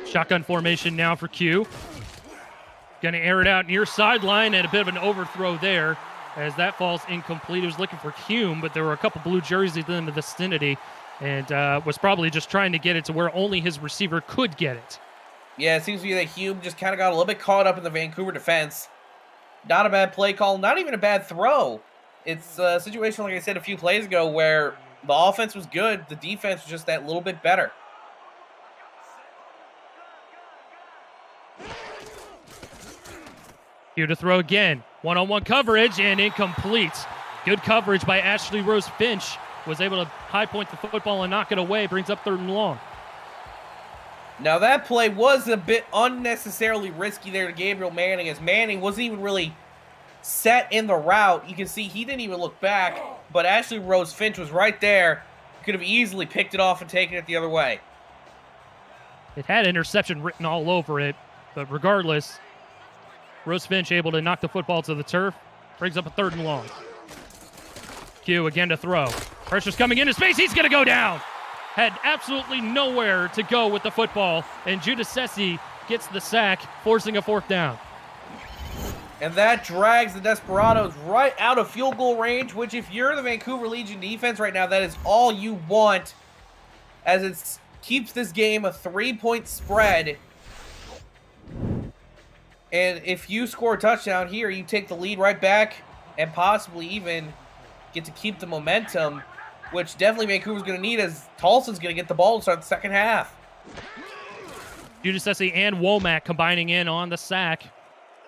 Shotgun formation now for Q. Going to air it out near sideline, and a bit of an overthrow there as that falls incomplete. He was looking for Hume, but there were a couple blue jerseys in the vicinity, and was probably just trying to get it to where only his receiver could get it.
Yeah, it seems to be that Hume just kind of got a little bit caught up in the Vancouver defense. Not a bad play call, not even a bad throw. It's a situation, like I said a few plays ago, where the offense was good, the defense was just that little bit better.
Here to throw again. One-on-one coverage and incomplete. Good coverage by Ashley Rose Finch. Was able to high point the football and knock it away. Brings up 3rd and long.
Now that play was a bit unnecessarily risky there to Gabriel Manning, as Manning wasn't even really set in the route. You can see he didn't even look back, but Ashley Rose Finch was right there. Could have easily picked it off and taken it the other way.
It had interception written all over it, but regardless, Rose Finch able to knock the football to the turf. Brings up a 3rd and long. Q again to throw. Pressure's coming into space. He's going to go down. Had absolutely nowhere to go with the football, and Judas Sessi gets the sack, forcing a 4th down.
And that drags the Desperados right out of field goal range, which if you're the Vancouver Legion defense right now, that is all you want, as it keeps this game a 3-point spread. And if you score a touchdown here, you take the lead right back and possibly even get to keep the momentum which definitely Vancouver's going to need as Tulsa's going to get the ball to start the second half.
Giudice and Womack combining in on the sack,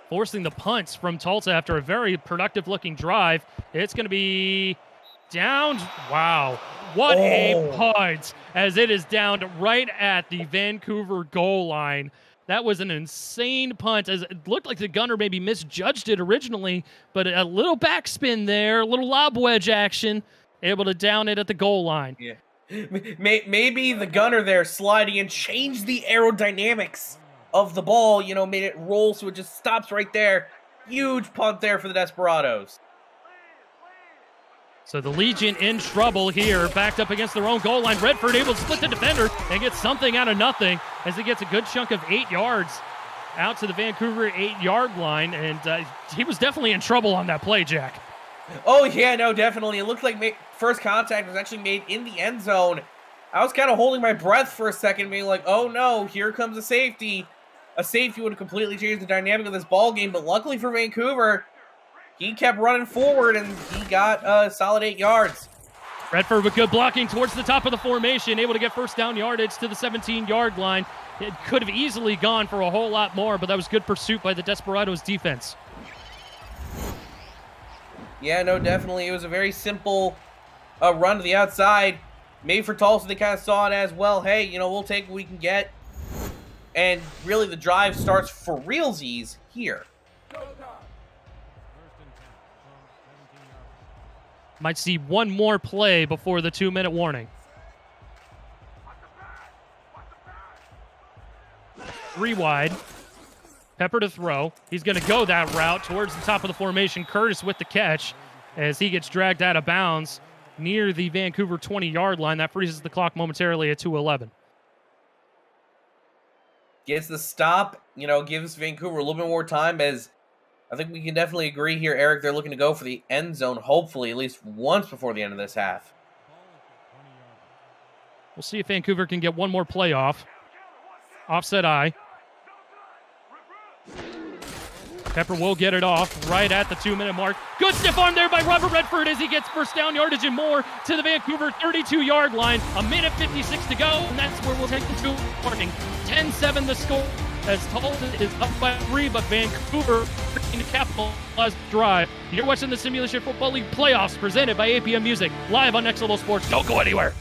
forcing the punts from Tulsa after a very productive-looking drive. It's going to be down. Wow. What a punt, as it is downed right at the Vancouver goal line. That was an insane punt, as it looked like the gunner maybe misjudged it originally, but a little backspin there, a little lob wedge action, able to down it at the goal line.
Yeah. Maybe the gunner there sliding and changed the aerodynamics of the ball, you know, made it roll so it just stops right there. Huge punt there for the Desperados.
So the Legion in trouble here, backed up against their own goal line. Redford able to split the defender and get something out of nothing as he gets a good chunk of 8 yards out to the Vancouver 8-yard line. And he was definitely in trouble on that play, Jack.
Oh, yeah, no, definitely. It looked like first contact was actually made in the end zone. I was kind of holding my breath for a second, being like, oh, no, here comes a safety. A safety would have completely changed the dynamic of this ball game, but luckily for Vancouver, he kept running forward, and he got a solid 8 yards.
Redford with good blocking towards the top of the formation, able to get first down yardage to the 17-yard line. It could have easily gone for a whole lot more, but that was good pursuit by the Desperados defense.
Yeah, no, definitely. It was a very simple run to the outside. Maybe for Tulsa, they kind of saw it as, well, hey, you know, we'll take what we can get. And really the drive starts for realsies here.
Might see one more play before the 2-minute warning. 3 wide. Pepper to throw. He's going to go that route towards the top of the formation. Curtis with the catch as he gets dragged out of bounds near the Vancouver 20-yard line. That freezes the clock momentarily at 2:11.
Gets the stop, you know, gives Vancouver a little bit more time, as I think we can definitely agree here, Eric, they're looking to go for the end zone, hopefully, at least once before the end of this half.
We'll see if Vancouver can get one more play off. Offset eye. Pepper will get it off right at the 2-minute mark. Good stiff arm there by Robert Redford as he gets first down yardage and more to the Vancouver 32-yard line. 1:56 to go, and that's where we'll take the 2 warning. 10-7 the score as Tulsa is up by 3, but Vancouver trying to capitalize the drive. You're watching the Simulation Football League playoffs presented by APM Music, live on Next Level Sports. Don't go anywhere.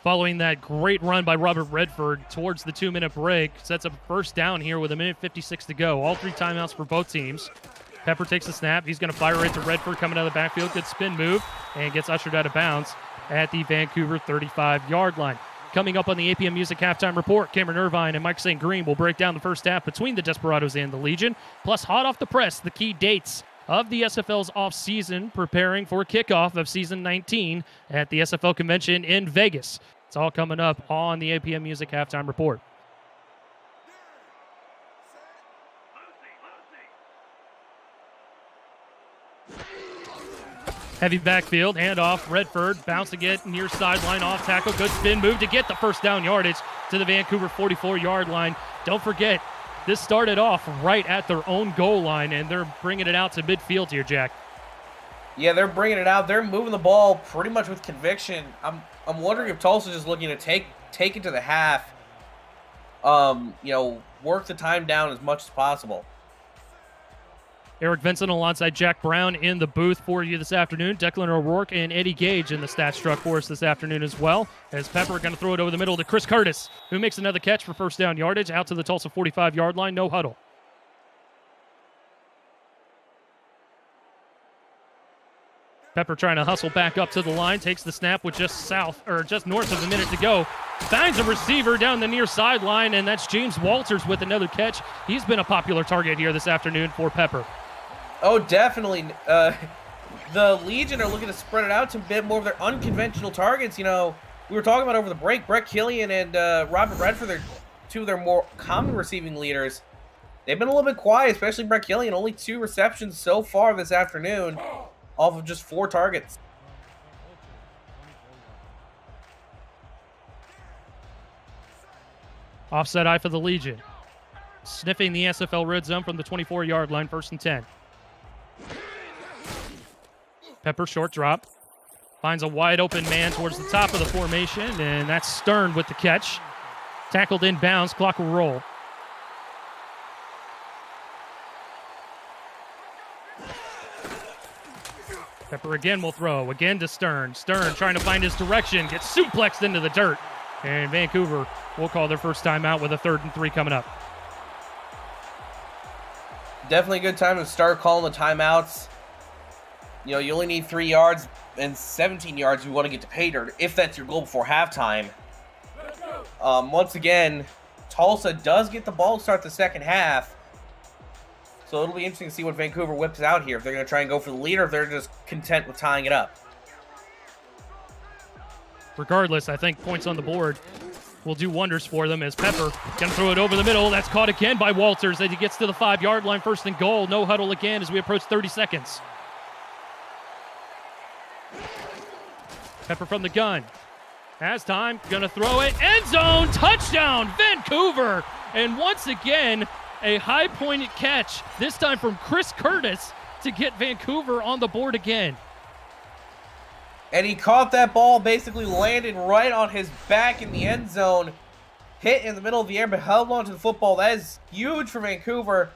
following that great run by Robert Redford towards the 2-minute break. Sets up a first down here with 1:56 to go. All 3 timeouts for both teams. Pepper takes the snap. He's going to fire it to Redford coming out of the backfield. Good spin move and gets ushered out of bounds at the Vancouver 35-yard line. Coming up on the APM Music Halftime Report, Cameron Irvine and Mike St. Green will break down the first half between the Desperados and the Legion. Plus, hot off the press, the key dates of the SFL's off-season, preparing for kickoff of Season 19 at the SFL Convention in Vegas. It's all coming up on the APM Music Halftime Report. Heavy backfield, handoff, Redford, bounce to get near sideline, off tackle, good spin move to get the first down yardage to the Vancouver 44-yard line. Don't forget, this started off right at their own goal line, and they're bringing it out to midfield here, Jack.
Yeah, they're bringing it out. They're moving the ball pretty much with conviction. I'm wondering if Tulsa's just looking to take it to the half, work the time down as much as possible.
Eric Vincent alongside Jack Brown in the booth for you this afternoon. Declan O'Rourke and Eddie Gage in the stats truck for us this afternoon as well. As Pepper going to throw it over the middle to Chris Curtis, who makes another catch for first down yardage out to the Tulsa 45-yard line. No huddle. Pepper trying to hustle back up to the line, takes the snap with just north of a minute to go. Finds a receiver down the near sideline, and that's James Walters with another catch. He's been a popular target here this afternoon for Pepper.
Oh, definitely. The Legion are looking to spread it out to a bit more of their unconventional targets. We were talking about over the break, Brett Killian and Robert Redford, they're 2 of their more common receiving leaders. They've been a little bit quiet, especially Brett Killian. Only 2 receptions so far this afternoon off of just 4 targets.
Offset eye for the Legion. Sniffing the SFL red zone from the 24-yard line, 1st and 10. Pepper short drop. Finds a wide open man towards the top of the formation, and that's Stern with the catch. Tackled in bounds, clock will roll. Pepper again will throw, again to Stern. Stern trying to find his direction, gets suplexed into the dirt. And Vancouver will call their first timeout with a 3rd and 3 coming up.
Definitely a good time to start calling the timeouts. You only need 3 yards and 17 yards if you want to get to pay dirt, if that's your goal before halftime. Once again, Tulsa does get the ball to start the second half. So it'll be interesting to see what Vancouver whips out here. If they're going to try and go for the lead or if they're just content with tying it up.
Regardless, I think points on the board will do wonders for them as Pepper can throw it over the middle. That's caught again by Walters as he gets to the 5-yard line. 1st and goal. No huddle again as we approach 30 seconds. Pepper from the gun. Has time. Gonna throw it. End zone. Touchdown. Vancouver. And once again, a high-pointed catch. This time from Chris Curtis to get Vancouver on the board again.
And he caught that ball, basically landed right on his back in the end zone. Hit in the middle of the air, but held onto the football. That is huge for Vancouver,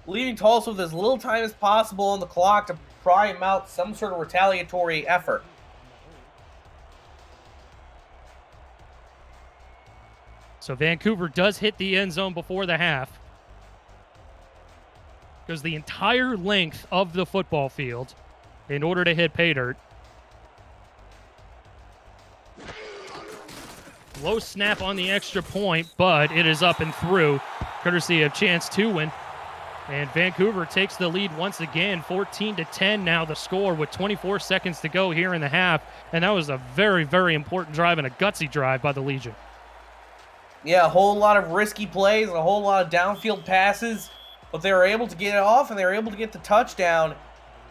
leaving Tulsa with as little time as possible on the clock to pry him out some sort of retaliatory effort.
So Vancouver does hit the end zone before the half. Goes the entire length of the football field in order to hit pay dirt. Low snap on the extra point, but it is up and through, courtesy of Chance Tewin. And Vancouver takes the lead once again, 14-10 now the score with 24 seconds to go here in the half. And that was a very, very important drive and a gutsy drive by the Legion.
Yeah, a whole lot of risky plays and a whole lot of downfield passes, but they were able to get it off and they were able to get the touchdown.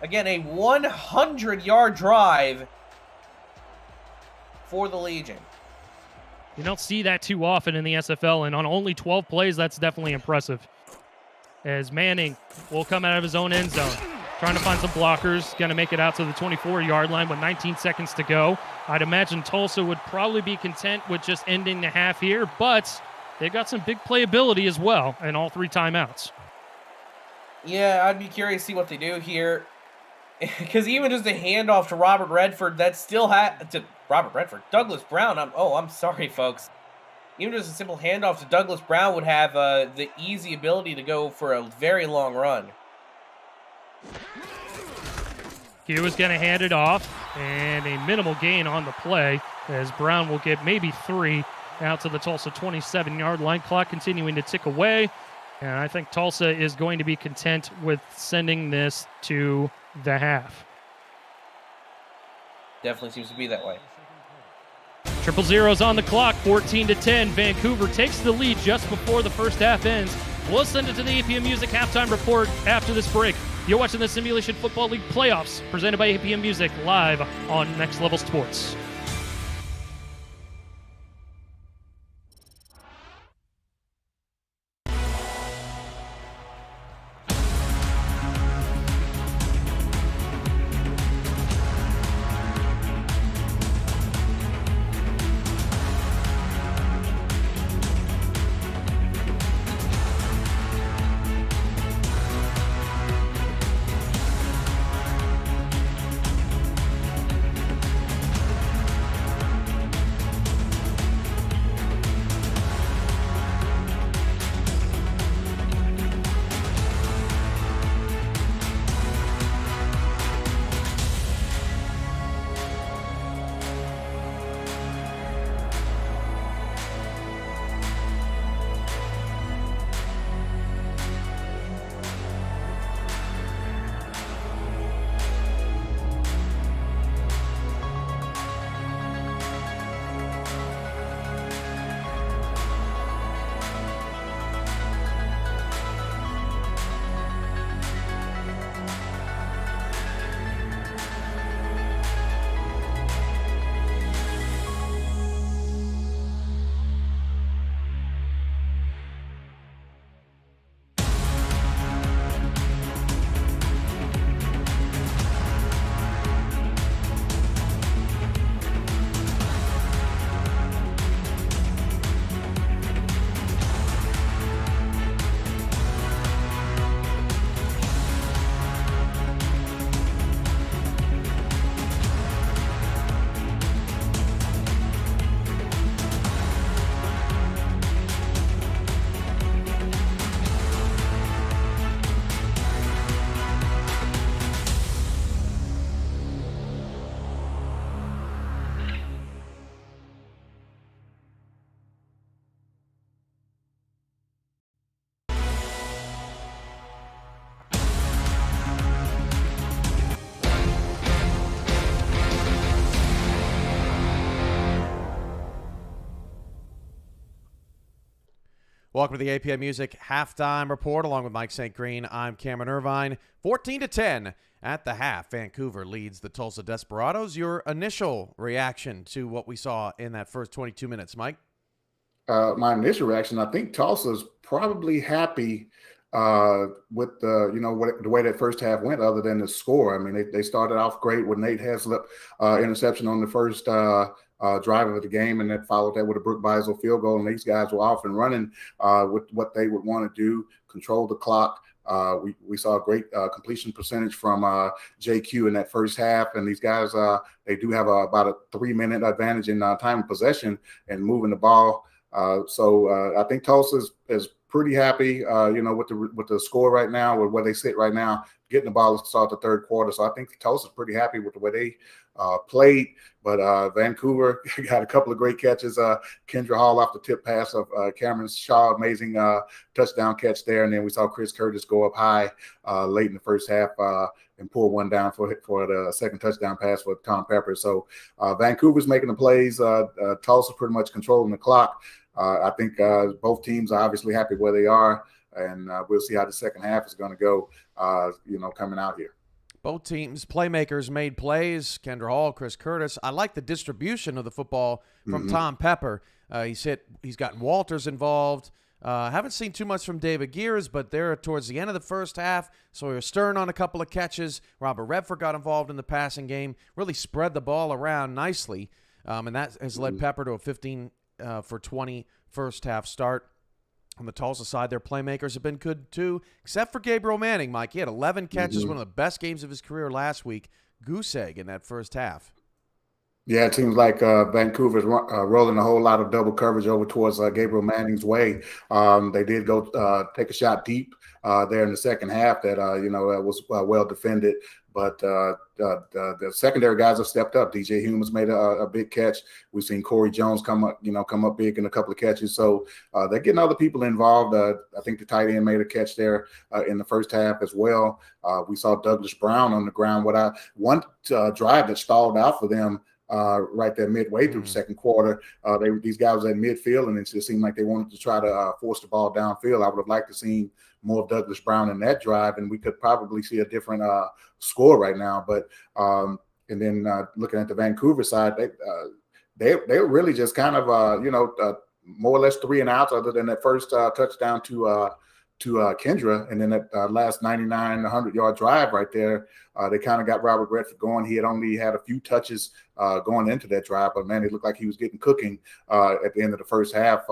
Again, a 100-yard drive for the Legion.
You don't see that too often in the SFL, and on only 12 plays, that's definitely impressive. As Manning will come out of his own end zone, trying to find some blockers, going to make it out to the 24-yard line with 19 seconds to go. I'd imagine Tulsa would probably be content with just ending the half here, but they've got some big playability as well in all 3 timeouts.
Yeah, I'd be curious to see what they do here. Because even just a handoff to Robert Redford, that still had to Robert Redford, Douglas Brown. I'm sorry, folks. Even just a simple handoff to Douglas Brown would have the easy ability to go for a very long run.
He was going to hand it off, and a minimal gain on the play, as Brown will get maybe 3 out to the Tulsa 27-yard line. Clock continuing to tick away, and I think Tulsa is going to be content with sending this to the half.
Definitely seems to be that way.
0-0's on the clock, 14-10. Vancouver takes the lead just before the first half ends. We'll send it to the APM Music halftime report after this break. You're watching the Simulation Football League playoffs, presented by APM Music, live on Next Level Sports.
Welcome to the APM Music halftime report, along with Mike St. Green. I'm Cameron Irvine. 14-10 at the half. Vancouver leads the Tulsa Desperados. Your initial reaction to what we saw in that first 22 minutes, Mike?
My initial reaction, I think Tulsa's probably happy with the way that first half went, other than the score. I mean, they started off great with Nate Heslop interception on the first drive of the game, and then followed that with a Brooke Beisel field goal. And these guys were off and running with what they would want to do, control the clock. We saw a great completion percentage from JQ in that first half, and these guys they do have about a 3-minute advantage in time of possession and moving the ball. So I think Tulsa is pretty happy, with the score right now, with where they sit right now, getting the ball to start the third quarter. So I think Tulsa's pretty happy with the way they played. But Vancouver got a couple of great catches. Kendra Hall off the tip pass of Cameron Shaw, amazing touchdown catch there. And then we saw Chris Curtis go up high late in the first half and pull one down for the second touchdown pass for Tom Pepper. So Vancouver's making the plays. Tulsa pretty much controlling the clock. I think both teams are obviously happy where they are, and we'll see how the second half is going to go, coming out here.
Both teams' playmakers made plays. Kendra Hall, Chris Curtis. I like the distribution of the football from Tom Pepper. He's gotten Walters involved. Haven't seen too much from David Gears, but there towards the end of the first half, Sawyer Stern on a couple of catches. Robert Redford got involved in the passing game, really spread the ball around nicely, and that has led Pepper to a 15 for 20 first half start. On the Tulsa side, their playmakers have been good too, except for Gabriel Manning, Mike. He had 11 catches, one of the best games of his career last week. Goose egg in that first half.
Yeah, it seems like Vancouver's rolling a whole lot of double coverage over towards Gabriel Manning's way. They did go take a shot deep there in the second half that, was well defended. But the secondary guys have stepped up. DJ Human's made a big catch. We've seen Corey Jones come up big in a couple of catches. So they're getting other people involved. I think the tight end made a catch there in the first half as well. We saw Douglas Brown on the ground. One drive that stalled out for them right there midway through the second quarter. These guys were at midfield, and it just seemed like they wanted to try to force the ball downfield. I would have liked to see more of Douglas Brown in that drive, and we could probably see a different score right now. But and then looking at the Vancouver side, they were really just kind of more or less 3 and outs, other than that first touchdown to Kendra, and then that last 99, 100-yard drive right there, they kind of got Robert Redford going. He had only had a few touches going into that drive, but man, it looked like he was getting cooking at the end of the first half.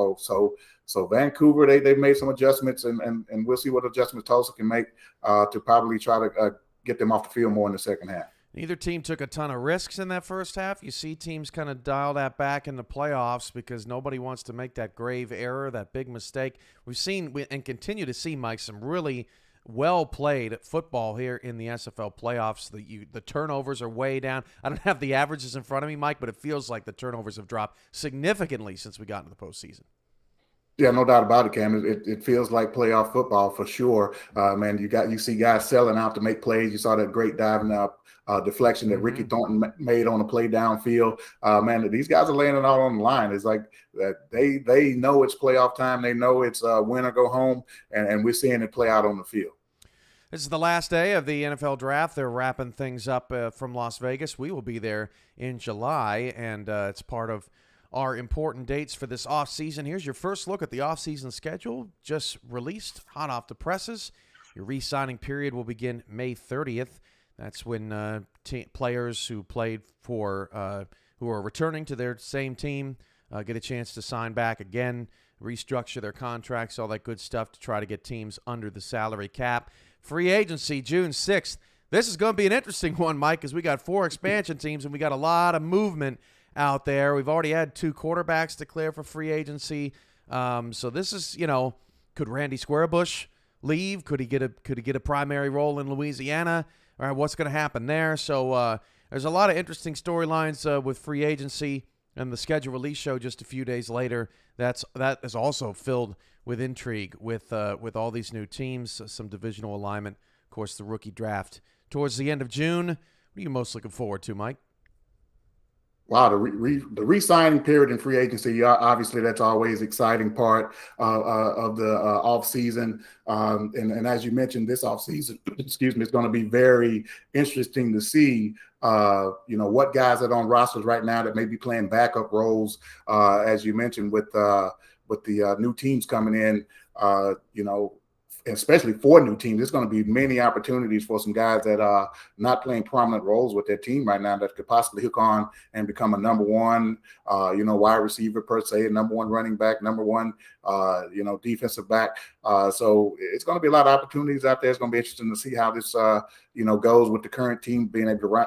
So Vancouver, they've made some adjustments, and we'll see what adjustments Tulsa can make to probably try to get them off the field more in the second half.
Neither team took a ton of risks in that first half. You see teams kind of dial that back in the playoffs because nobody wants to make that grave error, that big mistake. We've seen and continue to see, Mike, some really well-played football here in the SFL playoffs. The turnovers are way down. I don't have the averages in front of me, Mike, but it feels like the turnovers have dropped significantly since we got into the postseason.
Yeah, no doubt about it, Cam. It feels like playoff football for sure. Man, you see guys selling out to make plays. You saw that great diving up deflection that Ricky Thornton made on a play downfield. Man, these guys are laying it out on the line. It's like they know it's playoff time. They know it's win or go home, and we're seeing it play out on the field.
This is the last day of the NFL draft. They're wrapping things up from Las Vegas. We will be there in July, and it's part of our important dates for this offseason. Here's your first look at the offseason schedule, just released, hot off the presses. Your re-signing period will begin May 30th. That's when players who played for, who are returning to their same team, get a chance to sign back again, restructure their contracts, all that good stuff to try to get teams under the salary cap. Free agency, June 6th. This is going to be an interesting one, Mike, because we got 4 expansion teams and we got a lot of movement out there. We've already had 2 quarterbacks declare for free agency. So this is, could Randy Squarebush leave? Could he get a primary role in Louisiana? All right, what's going to happen there? So there's a lot of interesting storylines with free agency, and the schedule release show just a few days later. That is also filled with intrigue with all these new teams, some divisional alignment, of course, the rookie draft towards the end of June. What are you most looking forward to, Mike?
Wow, the re-signing period in free agency, obviously that's always exciting part of the offseason. And as you mentioned, this offseason, excuse me, it's going to be very interesting to see, what guys are on rosters right now that may be playing backup roles, as you mentioned, with the new teams coming in, especially for new teams. There's going to be many opportunities for some guys that are not playing prominent roles with their team right now that could possibly hook on and become a number one, wide receiver per se, number one running back, number one, defensive back. So it's going to be a lot of opportunities out there. It's going to be interesting to see how this, goes with the current team being able to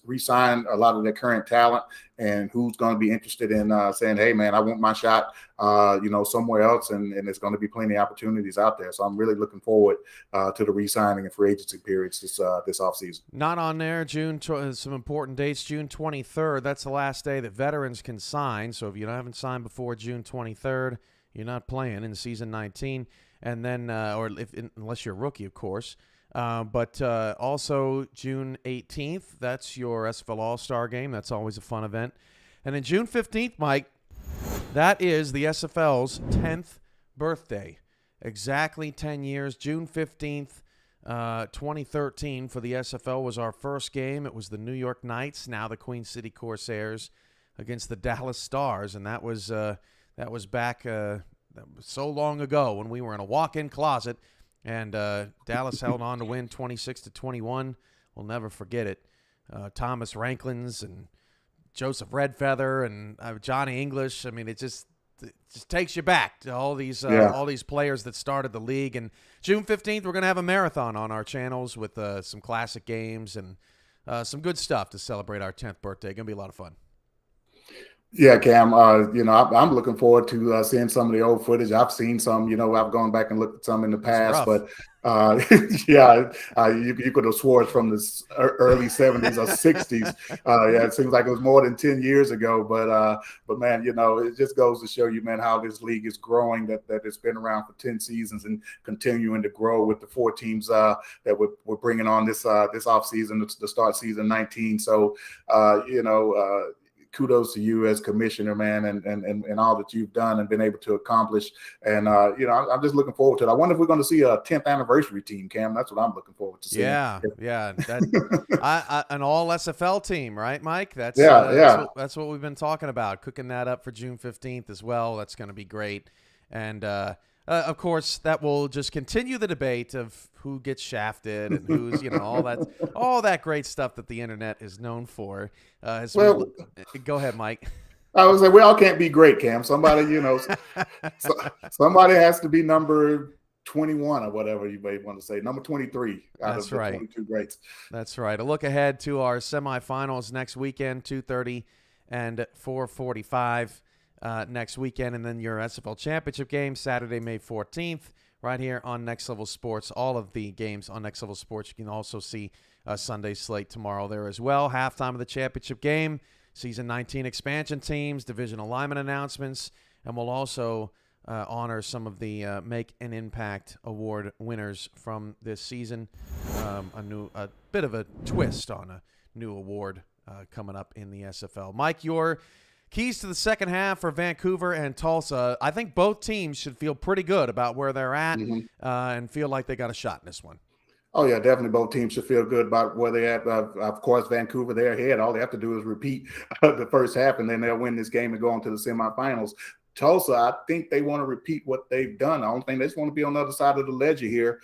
re-sign a lot of their current talent, and who's going to be interested in saying, hey, man, I want my shot, somewhere else. And there's going to be plenty of opportunities out there. So I'm really looking forward to the re-signing and free agency periods this offseason.
Not on there, June, some important dates. June 23rd, that's the last day that veterans can sign. So if you haven't signed before June 23rd, you're not playing in season 19. And then, unless you're a rookie, of course. But also June 18th, that's your SFL All-Star game. That's always a fun event. And then June 15th, Mike, that is the SFL's 10th birthday. Exactly 10 years. June 15th, 2013 for the SFL was our first game. It was the New York Knights, now the Queen City Corsairs, against the Dallas Stars. And that was back so long ago when we were in a walk-in closet. And Dallas held on to win 26-21. We'll never forget it. Thomas Ranklins and Joseph Redfeather and Johnny English. I mean, it's just just takes you back to all these players that started the league. And June 15th, we're going to have a marathon on our channels with some classic games and some good stuff to celebrate our 10th birthday. Going to be a lot of fun.
Yeah, Cam, I'm looking forward to seeing some of the old footage. I've seen some, I've gone back and looked at some in the past, but you could have swore it's from the early 70s or 60s. It seems like it was more than 10 years ago, but man, it just goes to show you, man, how this league is growing, that it's been around for 10 seasons and continuing to grow with the 4 teams that we're bringing on this off season to start season 19. So, kudos to you as commissioner, man, and all that you've done and been able to accomplish. And, I'm just looking forward to it. I wonder if we're going to see a 10th anniversary team, Cam. That's what I'm looking forward to seeing.
Yeah. An all SFL team, right, Mike? That's what we've been talking about, cooking that up for June 15th as well. That's going to be great. And, of course, that will just continue the debate of who gets shafted and who's, all that great stuff that the internet is known for. Go ahead, Mike.
I was like, we all can't be great, Cam. Somebody, somebody has to be number 21 or whatever you may want to say, number 23 out of the 22 greats.
That's right. A look ahead to our semifinals next weekend, 2:30 and 4:45. Next weekend, and then your SFL championship game Saturday, May 14th, right here on Next Level Sports. All of the games on Next Level Sports. You can also see Sunday slate tomorrow there as well. Halftime of the championship game, season 19 expansion teams, division alignment announcements, and we'll also honor some of the Make an Impact Award winners from this season. A bit of a twist on a new award coming up in the SFL. Mike, your keys to the second half for Vancouver and Tulsa. I think both teams should feel pretty good about where they're at and feel like they got a shot in this one.
Oh, yeah, definitely both teams should feel good about where they're at. Of course, Vancouver, they're ahead. All they have to do is repeat the first half, and then they'll win this game and go on to the semifinals. Tulsa, I think they want to repeat what they've done. I don't think they just want to be on the other side of the ledger here.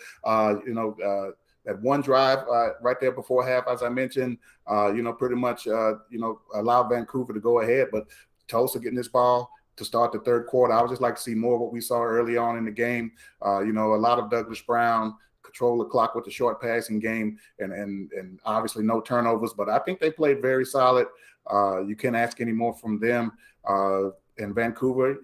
That one drive right there before half, as I mentioned, pretty much, allowed Vancouver to go ahead. But Tulsa getting this ball to start the third quarter, I would just like to see more of what we saw early on in the game. A lot of Douglas Brown, control the clock with the short passing game, and obviously no turnovers. But I think they played very solid. You can't ask any more from them. In Vancouver,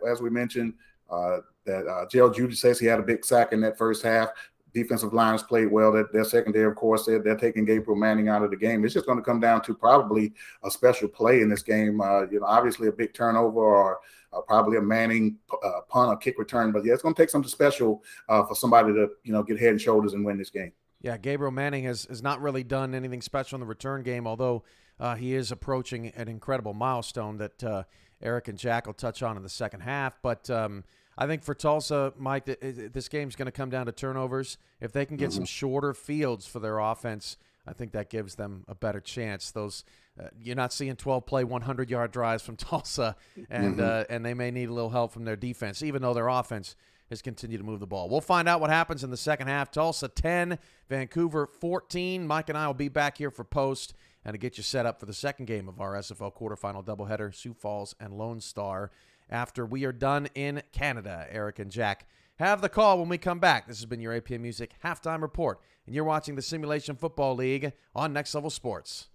as we mentioned, that Gerald Judy says he had a big sack in that first half. Defensive lines played well. Their secondary, of course, they're taking Gabriel Manning out of the game. It's just going to come down to probably a special play in this game. Obviously a big turnover or probably a Manning punt or kick return. But, yeah, it's going to take something special for somebody to, get head and shoulders and win this game.
Yeah, Gabriel Manning has not really done anything special in the return game, although he is approaching an incredible milestone that Eric and Jack will touch on in the second half. But I think for Tulsa, Mike, this game's going to come down to turnovers. If they can get some shorter fields for their offense, I think that gives them a better chance. Those you're not seeing 12-play 100-yard drives from Tulsa, and they may need a little help from their defense, even though their offense has continued to move the ball. We'll find out what happens in the second half. Tulsa 10, Vancouver 14. Mike and I will be back here for post and to get you set up for the second game of our SFL quarterfinal doubleheader, Sioux Falls and Lone Star. After we are done in Canada, Eric and Jack have the call when we come back. This has been your APM Music Halftime Report, and you're watching the Simulation Football League on Next Level Sports.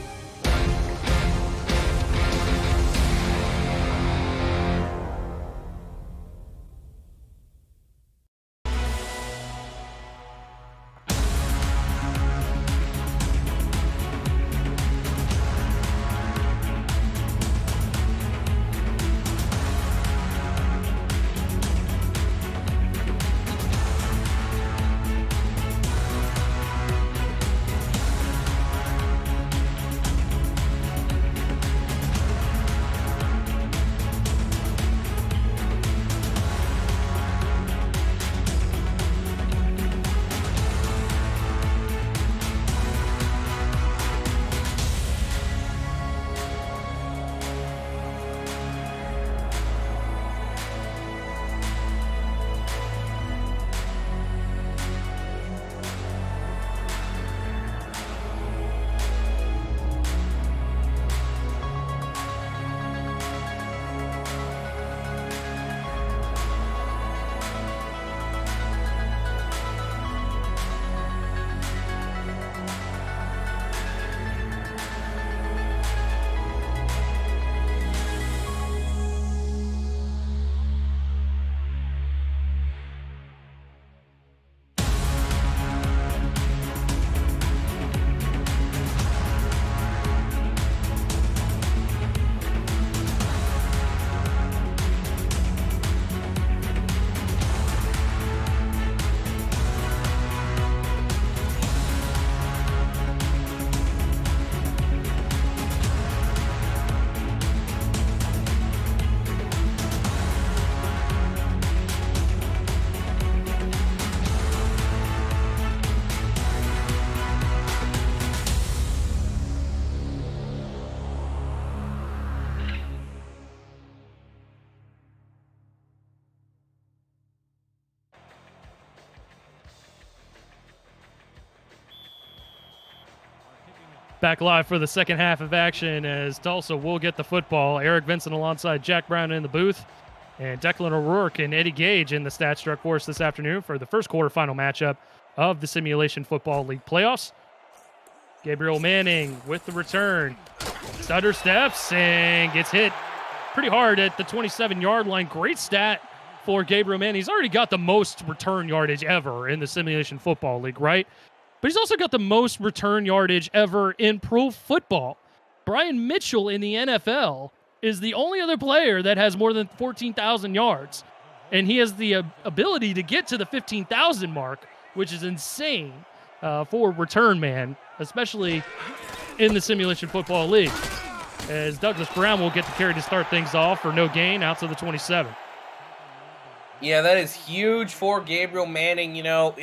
Back live for the second half of action as Tulsa will get the football. Eric Vincent alongside Jack Brown in the booth. And Declan O'Rourke and Eddie Gage in the stat struck for us this afternoon for the first quarterfinal matchup of the Simulation Football League playoffs. Gabriel Manning with the return. Stutter steps and gets hit pretty hard at the 27-yard line. Great stat for Gabriel Manning. He's already got the most return yardage ever in the Simulation Football League, right? But he's also got the most return yardage ever in pro football. Brian Mitchell in the NFL is the only other player that has more than 14,000 yards. And he has the ability to get to the 15,000 mark, which is insane for return man, especially in the Simulation Football League. As Douglas Brown will get the carry to start things off for no gain out to the 27.
Yeah, that is huge for Gabriel Manning. You know,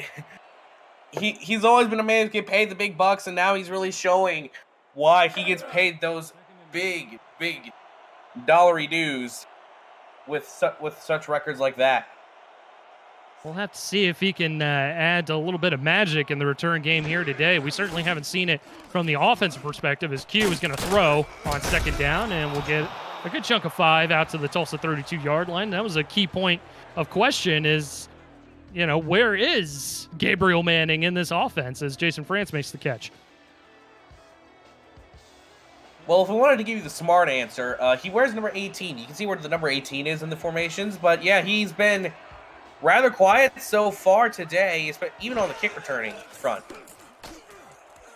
he's always been a man who get paid the big bucks, and now he's really showing why he gets paid those big dollary dues with such records like that.
We'll have to see if he can add a little bit of magic in the return game here today. We certainly haven't seen it from the offensive perspective, as Q is going to throw on second down, and we'll get a good chunk of 5 out to the Tulsa 32-yard line. That was a key point of question is, you know, where is Gabriel Manning in this offense as Jason France makes the catch?
Well, if we wanted to give you the smart answer, he wears number 18. You can see where the number 18 is in the formations, but yeah, he's been rather quiet so far today, even on the kick returning front.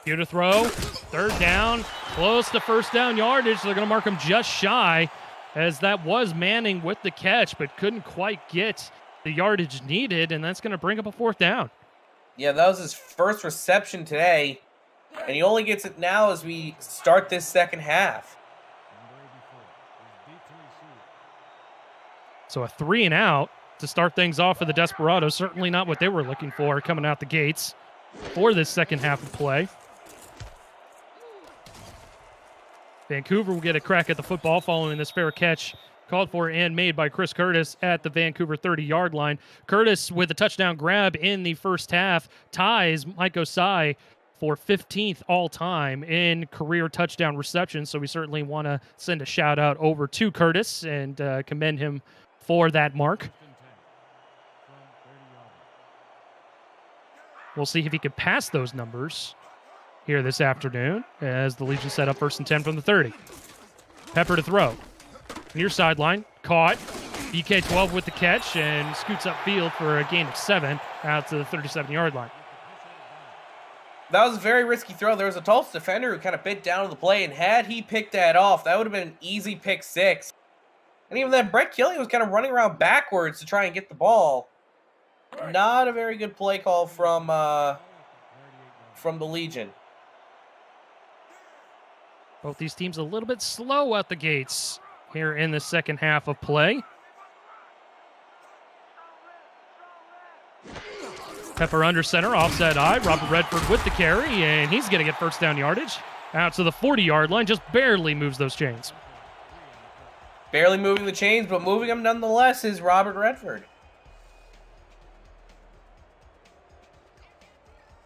Here to throw, third down, close to first down yardage. They're going to mark him just shy, as that was Manning with the catch, but couldn't quite get the yardage needed, and that's going to bring up a fourth down.
Yeah, that was his first reception today, and he only gets it now as we start this second half.
So a 3 and out to start things off for the Desperados. Certainly not what they were looking for coming out the gates for this second half of play. Vancouver will get a crack at the football following this fair catch called for and made by Chris Curtis at the Vancouver 30-yard line. Curtis with a touchdown grab in the first half ties Mike Osai for 15th all-time in career touchdown reception. So we certainly want to send a shout-out over to Curtis and commend him for that mark. We'll see if he can pass those numbers here this afternoon as the Legion set up 1st and 10 from the 30. Pepper to throw. Near sideline, caught. BK12 with the catch and scoots upfield for a gain of 7 out to the 37-yard line.
That was a very risky throw. There was a Tulsa defender who kind of bit down to the play, and had he picked that off, that would have been an easy pick 6. And even then, Brett Killian was kind of running around backwards to try and get the ball. Not a very good play call from the Legion.
Both these teams a little bit slow out the gates here in the second half of play. Pepper under center, offside eye. Robert Redford with the carry, and he's going to get first down yardage. Out to the 40-yard line, just barely moves those chains.
Barely moving the chains, but moving them nonetheless is Robert Redford.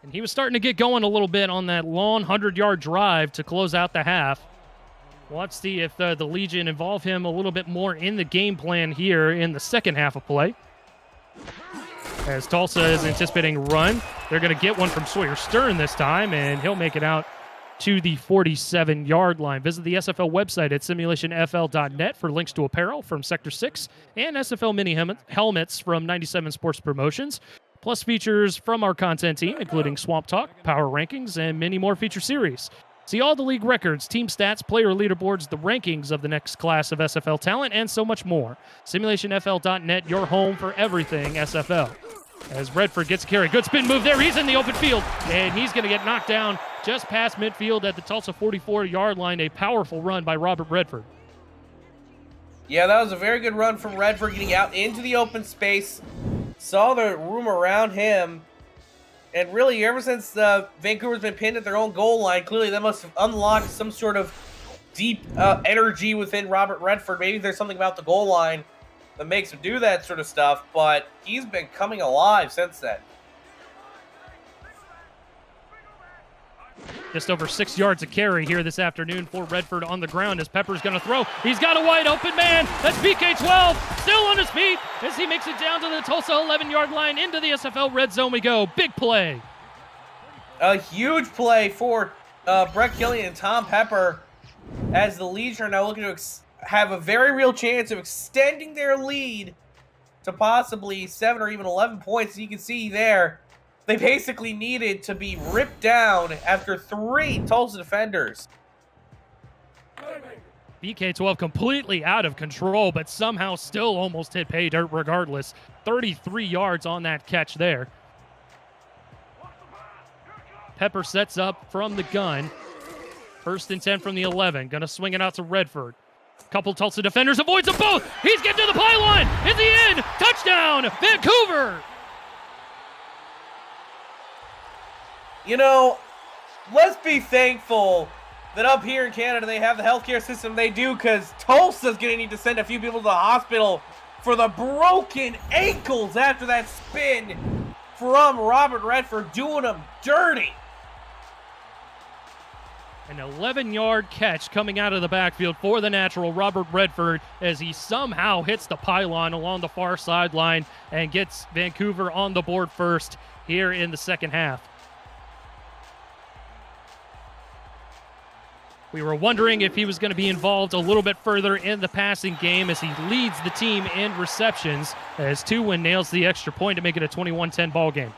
And he was starting to get going a little bit on that long 100-yard drive to close out the half. We'll have to see if the Legion involve him a little bit more in the game plan here in the second half of play. As Tulsa is anticipating a run, they're going to get one from Sawyer Stern this time, and he'll make it out to the 47-yard line. Visit the SFL website at simulationfl.net for links to apparel from Sector 6 and SFL mini helmets from 97 Sports Promotions, plus features from our content team, including Swamp Talk, Power Rankings, and many more feature series. See all the league records, team stats, player leaderboards, the rankings of the next class of SFL talent, and so much more. SimulationFL.net, your home for everything SFL. As Redford gets a carry. Good spin move there. He's in the open field, and he's going to get knocked down just past midfield at the Tulsa 44-yard line. A powerful run by Robert Redford.
Yeah, that was a very good run from Redford, getting out into the open space. Saw the room around him. And really, ever since Vancouver's been pinned at their own goal line, clearly that must have unlocked some sort of deep energy within Robert Redford. Maybe there's something about the goal line that makes him do that sort of stuff, but he's been coming alive since then.
Just over 6 yards of carry here this afternoon for Redford on the ground as Pepper's going to throw. He's got a wide open man. That's BK12 still on his feet as he makes it down to the Tulsa 11-yard line. Into the SFL red zone we go. Big play.
A huge play for Brett Killian and Tom Pepper as the Legion are now looking to have a very real chance of extending their lead to possibly 7 or even 11 points. As you can see there, they basically needed to be ripped down after 3 Tulsa defenders.
BK12 completely out of control, but somehow still almost hit pay dirt regardless. 33 yards on that catch there. Pepper sets up from the gun. 1st and 10 from the 11. Gonna swing it out to Redford. Couple Tulsa defenders, avoids them both. He's getting to the pylon. In the end, touchdown, Vancouver.
You know, let's be thankful that up here in Canada they have the healthcare system they do, because Tulsa's going to need to send a few people to the hospital for the broken ankles after that spin from Robert Redford doing them dirty.
An 11-yard catch coming out of the backfield for the natural Robert Redford as he somehow hits the pylon along the far sideline and gets Vancouver on the board first here in the second half. We were wondering if he was going to be involved a little bit further in the passing game as he leads the team in receptions as Tuwin nails the extra point to make it a 21-10 ball game.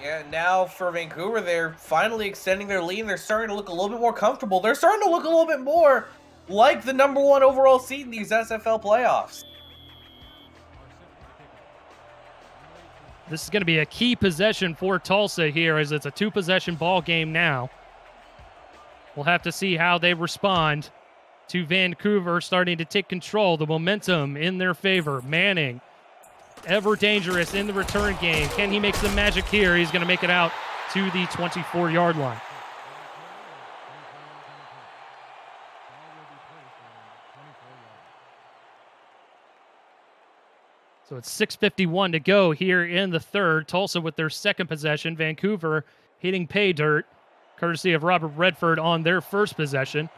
Yeah, now for Vancouver, they're finally extending their lead, and they're starting to look a little bit more comfortable. They're starting to look a little bit more like the #1 overall seed in these SFL playoffs.
This is going to be a key possession for Tulsa here as it's a 2-possession ball game now. We'll have to see how they respond to Vancouver starting to take control, the momentum in their favor. Manning, ever dangerous in the return game. Can he make some magic here? He's going to make it out to the 24-yard line. So it's 6:51 to go here in the third. Tulsa with their second possession. Vancouver hitting pay dirt, courtesy of Robert Redford on their first possession.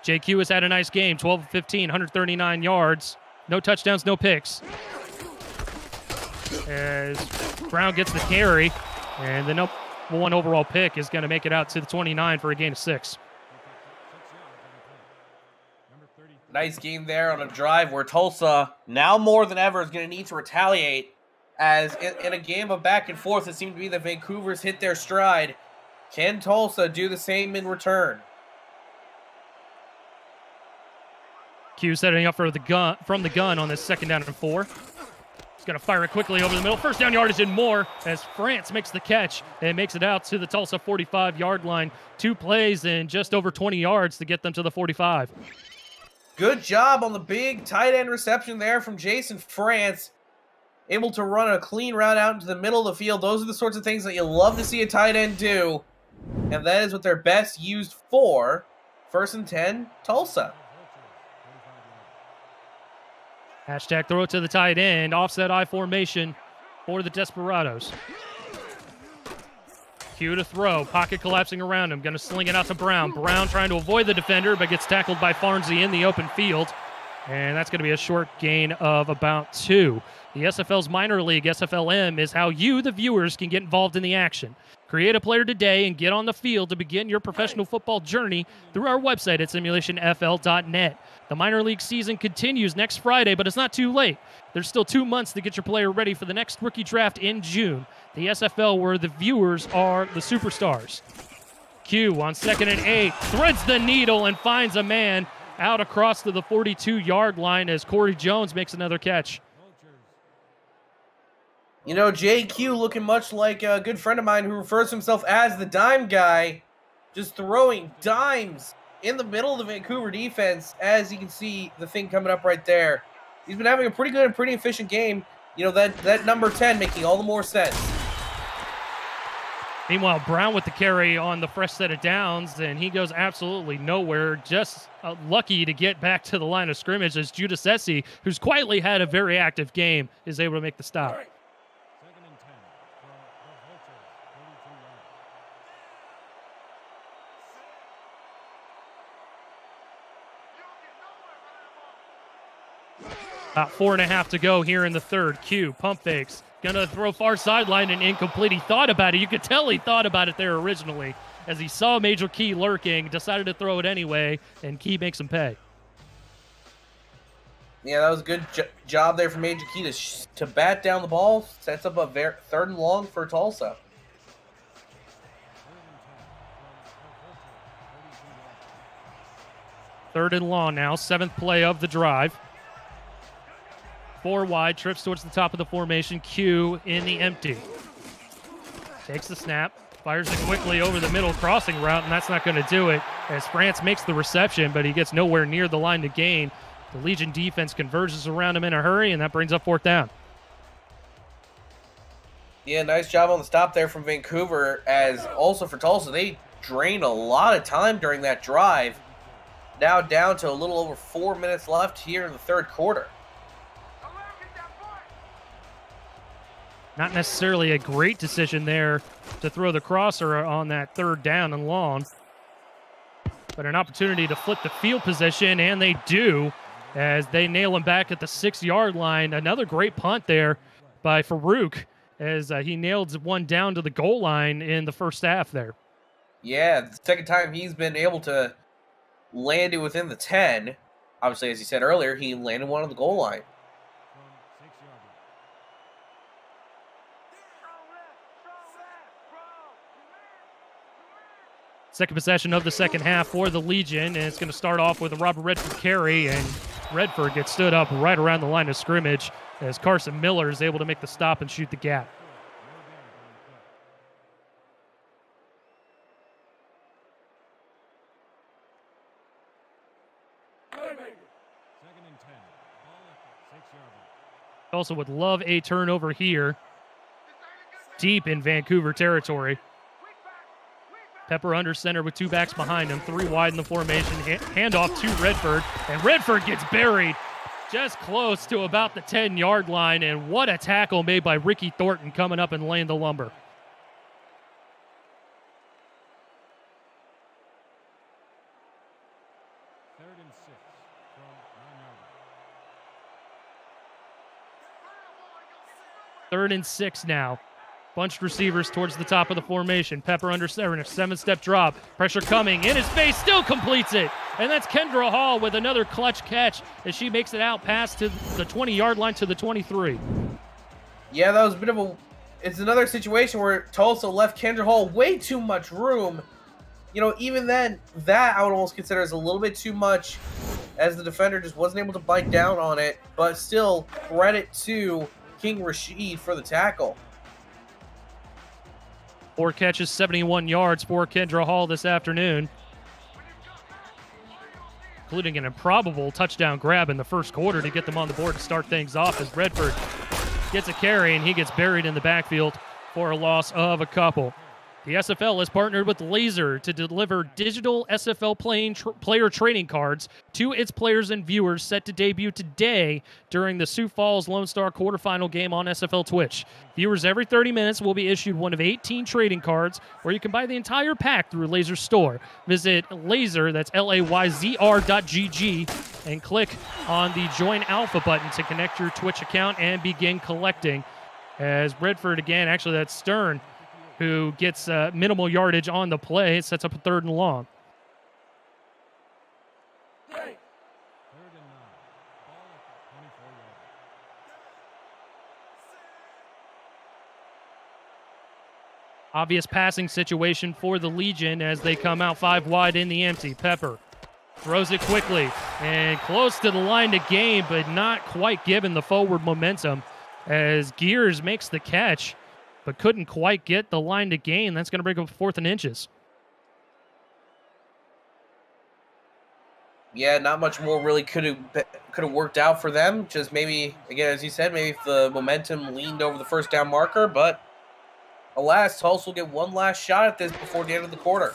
JQ has had a nice game, 12 of 15, 139 yards. No touchdowns, no picks. As Brown gets the carry, and the #1 overall pick is going to make it out to the 29 for a gain of 6.
Nice game there on a drive where Tulsa, now more than ever, is going to need to retaliate, as in a game of back and forth, it seemed to be that Vancouver's hit their stride. Can Tulsa do the same in return?
Q setting up for the gun from the gun on this 2nd down and 4. He's going to fire it quickly over the middle. First down yardage and more as France makes the catch and makes it out to the Tulsa 45-yard line. 2 plays and just over 20 yards to get them to the 45.
Good job on the big tight end reception there from Jason France. Able to run a clean route out into the middle of the field. Those are the sorts of things that you love to see a tight end do. And that is what they're best used for. 1st and 10, Tulsa.
Hashtag throw it to the tight end. Offset I formation for the Desperados. Q to throw. Pocket collapsing around him. Going to sling it out to Brown. Brown trying to avoid the defender, but gets tackled by Farnsey in the open field. And that's going to be a short gain of about 2. The SFL's minor league, SFLM, is how you, the viewers, can get involved in the action. Create a player today and get on the field to begin your professional football journey through our website at simulationfl.net. The minor league season continues next Friday, but it's not too late. There's still 2 months to get your player ready for the next rookie draft in June. The SFL, where the viewers are the superstars. Q on 2nd and 8, threads the needle and finds a man out across to the 42-yard line as Corey Jones makes another catch.
You know, JQ looking much like a good friend of mine who refers to himself as the dime guy, just throwing dimes in the middle of the Vancouver defense. As you can see, the thing coming up right there. He's been having a pretty good and pretty efficient game. You know, that number 10 making all the more sense.
Meanwhile, Brown with the carry on the fresh set of downs, and he goes absolutely nowhere. Just lucky to get back to the line of scrimmage as Giudice, who's quietly had a very active game, is able to make the stop. About 4.5 to go here in the third. Q, pump fakes. Gonna throw far sideline and incomplete. He thought about it. You could tell he thought about it there originally. As he saw Major Key lurking, decided to throw it anyway, and Key makes him pay.
Yeah, that was a good job there from Major Key to bat down the ball. Sets up a third and long for Tulsa.
Third and long now, 7th play of the drive. 4 wide, trips towards the top of the formation. Q in the empty. Takes the snap, fires it quickly over the middle crossing route, and that's not going to do it as France makes the reception, but he gets nowhere near the line to gain. The Legion defense converges around him in a hurry, and that brings up 4th down.
Yeah, nice job on the stop there from Vancouver, as also for Tulsa, they drained a lot of time during that drive. Now down to a little over 4 minutes left here in the third quarter.
Not necessarily a great decision there to throw the crosser on that third down and long, but an opportunity to flip the field position, and they do as they nail him back at the 6-yard line. Another great punt there by Farouk as he nailed one down to the goal line in the first half there.
Yeah, the second time he's been able to land it within the 10. Obviously, as you said earlier, he landed one on the goal line.
Second possession of the second half for the Legion, and it's going to start off with a Robert Redford carry, and Redford gets stood up right around the line of scrimmage as Carson Miller is able to make the stop and shoot the gap. Also would love a turnover here, deep in Vancouver territory. Pepper under center with 2 backs behind him, 3 wide in the formation. Handoff to Redford, and Redford gets buried just close to about the 10-yard line, and what a tackle made by Ricky Thornton coming up and laying the lumber. Third and 6 now. Bunched receivers towards the top of the formation. Pepper under center, a 7-step drop. Pressure coming in his face, still completes it. And that's Kendra Hall with another clutch catch as she makes it out past to the 20-yard line to the 23.
Yeah, that was a bit of a... It's another situation where Tulsa left Kendra Hall way too much room. You know, even then, that I would almost consider as a little bit too much, as the defender just wasn't able to bite down on it. But still, credit to King Rashid for the tackle.
4 catches, 71 yards for Kendra Hall this afternoon, including an improbable touchdown grab in the first quarter to get them on the board to start things off as Redford gets a carry and he gets buried in the backfield for a loss of a couple. The SFL has partnered with Laser to deliver digital SFL player trading cards to its players and viewers, set to debut today during the Sioux Falls Lone Star quarterfinal game on SFL Twitch. Viewers every 30 minutes will be issued one of 18 trading cards, or you can buy the entire pack through Laser's store. Visit Laser, that's LAYZR.GG, and click on the Join Alpha button to connect your Twitch account and begin collecting. As Redford, again, actually that's Stern, who gets minimal yardage on the play. It sets up a 3rd and long. Obvious passing situation for the Legion as they come out 5 wide in the empty. Pepper throws it quickly and close to the line to gain, but not quite given the forward momentum as Gears makes the catch, but couldn't quite get the line to gain. That's going to bring up 4th and inches.
Yeah, not much more really could have worked out for them. Just maybe, again, as you said, maybe if the momentum leaned over the first down marker. But alas, Tulsa will get one last shot at this before the end of the quarter.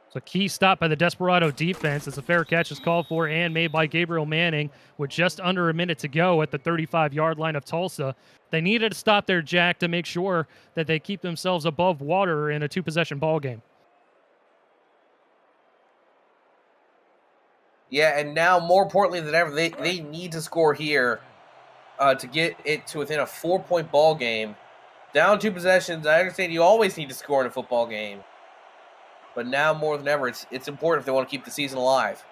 So key stop by the Desperado defense as a fair catch is called for and made by Gabriel Manning with just under a minute to go at the 35-yard line of Tulsa. They needed to stop there, Jack, to make sure that they keep themselves above water in a 2-possession ball game.
Yeah, and now more importantly than ever, they need to score here to get it to within a 4-point ball game. Down 2 possessions. I understand you always need to score in a football game, but now more than ever, it's important if they want to keep the season alive.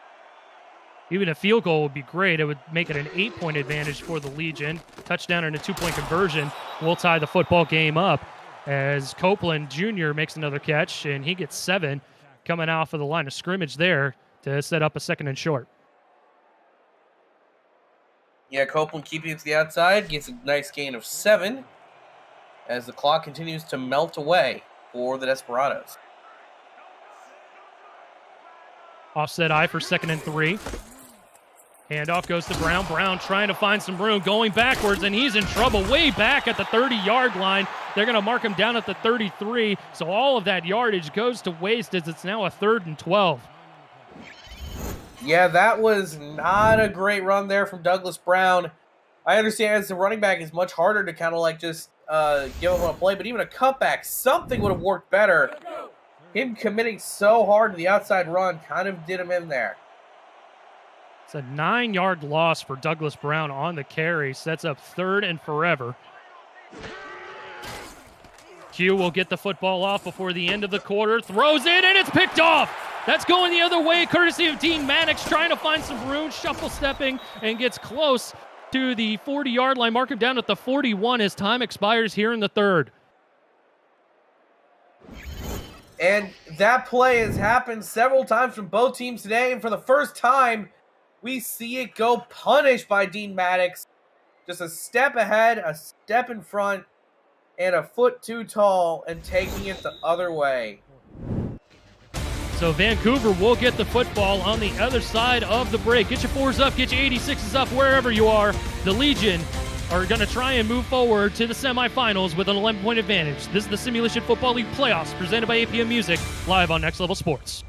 Even a field goal would be great. It would make it an 8-point advantage for the Legion. Touchdown and a 2-point conversion will tie the football game up as Copeland Jr. makes another catch, and he gets 7 coming off of the line of scrimmage there to set up a 2nd and short.
Yeah, Copeland keeping it to the outside, gets a nice gain of 7 as the clock continues to melt away for the Desperados.
Offset I for 2nd and 3. Handoff goes to Brown. Brown trying to find some room, going backwards, and he's in trouble way back at the 30-yard line. They're going to mark him down at the 33, so all of that yardage goes to waste as it's now a 3rd and 12.
Yeah, that was not a great run there from Douglas Brown. I understand as a running back, it's much harder to kind of like just give him a play, but even a cutback, something would have worked better. Him committing so hard to the outside run kind of did him in there.
It's a 9-yard loss for Douglas Brown on the carry. Sets up 3rd and forever. Q will get the football off before the end of the quarter. Throws it, and it's picked off. That's going the other way, courtesy of Dean Maddox, trying to find some room, shuffle stepping, and gets close to the 40-yard line. Mark him down at the 41 as time expires here in the 3rd.
And that play has happened several times from both teams today, and for the first time, we see it go punished by Dean Maddox. Just a step ahead, a step in front, and a foot too tall, and taking it the other way.
So Vancouver will get the football on the other side of the break. Get your 4s up, get your 86s up wherever you are. The Legion are going to try and move forward to the semifinals with an 11-point advantage. This is the Simulation Football League playoffs presented by APM Music, live on Next Level Sports.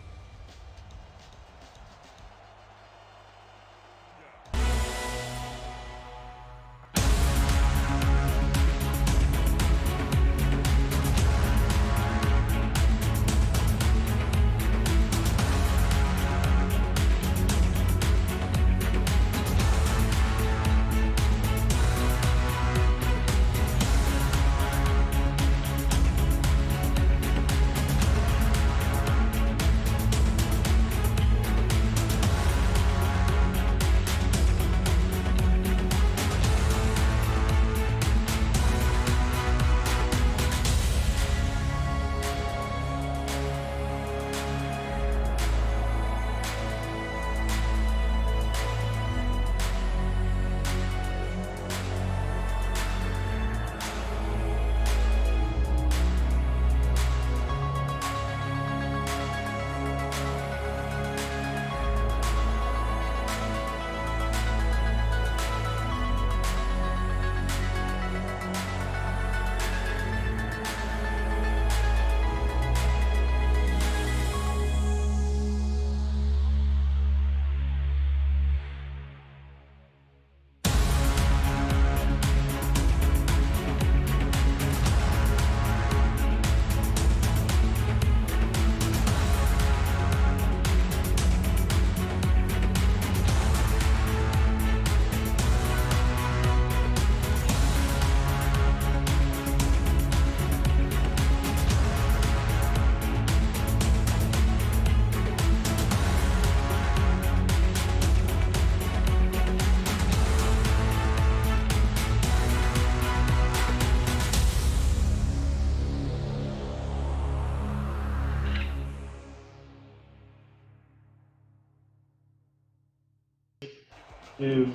Two,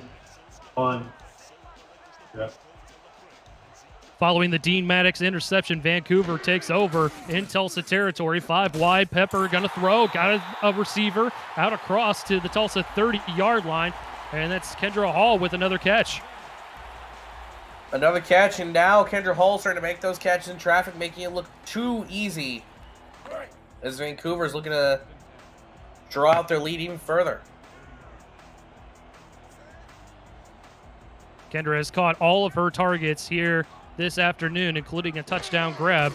one. Yep.
Following the Dean Maddox interception, Vancouver takes over in Tulsa territory. 5 wide. Pepper going to throw. Got a receiver out across to the Tulsa 30-yard line. And that's Kendra Hall with another catch.
Another catch, and now Kendra Hall starting to make those catches in traffic, making it look too easy as Vancouver's looking to draw out their lead even further.
Kendra has caught all of her targets here this afternoon, including a touchdown grab.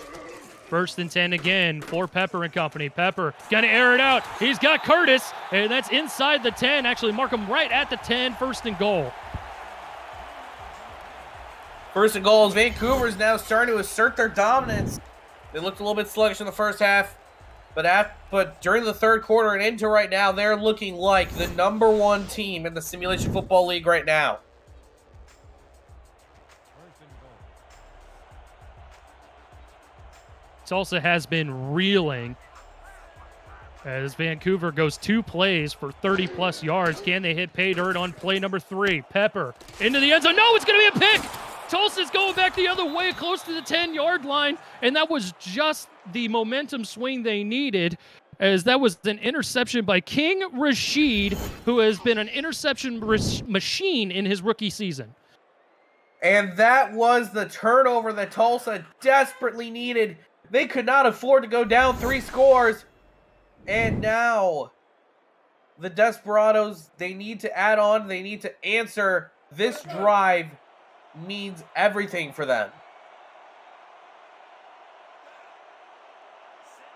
First and 10 again for Pepper and company. Pepper gonna air it out. He's got Curtis, and that's inside the 10. Actually, mark him right at the 10. First and goal.
First and goal. Vancouver's now starting to assert their dominance. They looked a little bit sluggish in the first half, but during the third quarter and into right now, they're looking like the #1 team in the Simulation Football League right now.
Tulsa has been reeling as Vancouver goes 2 plays for 30-plus yards. Can they hit pay dirt on play number 3? Pepper into the end zone. No, it's going to be a pick. Tulsa's going back the other way, close to the 10-yard line, and that was just the momentum swing they needed, as that was an interception by King Rashid, who has been an interception machine in his rookie season.
And that was the turnover that Tulsa desperately needed. They could not afford to go down 3 scores. And now the Desperados, they need to add on. They need to answer. This drive means everything for them.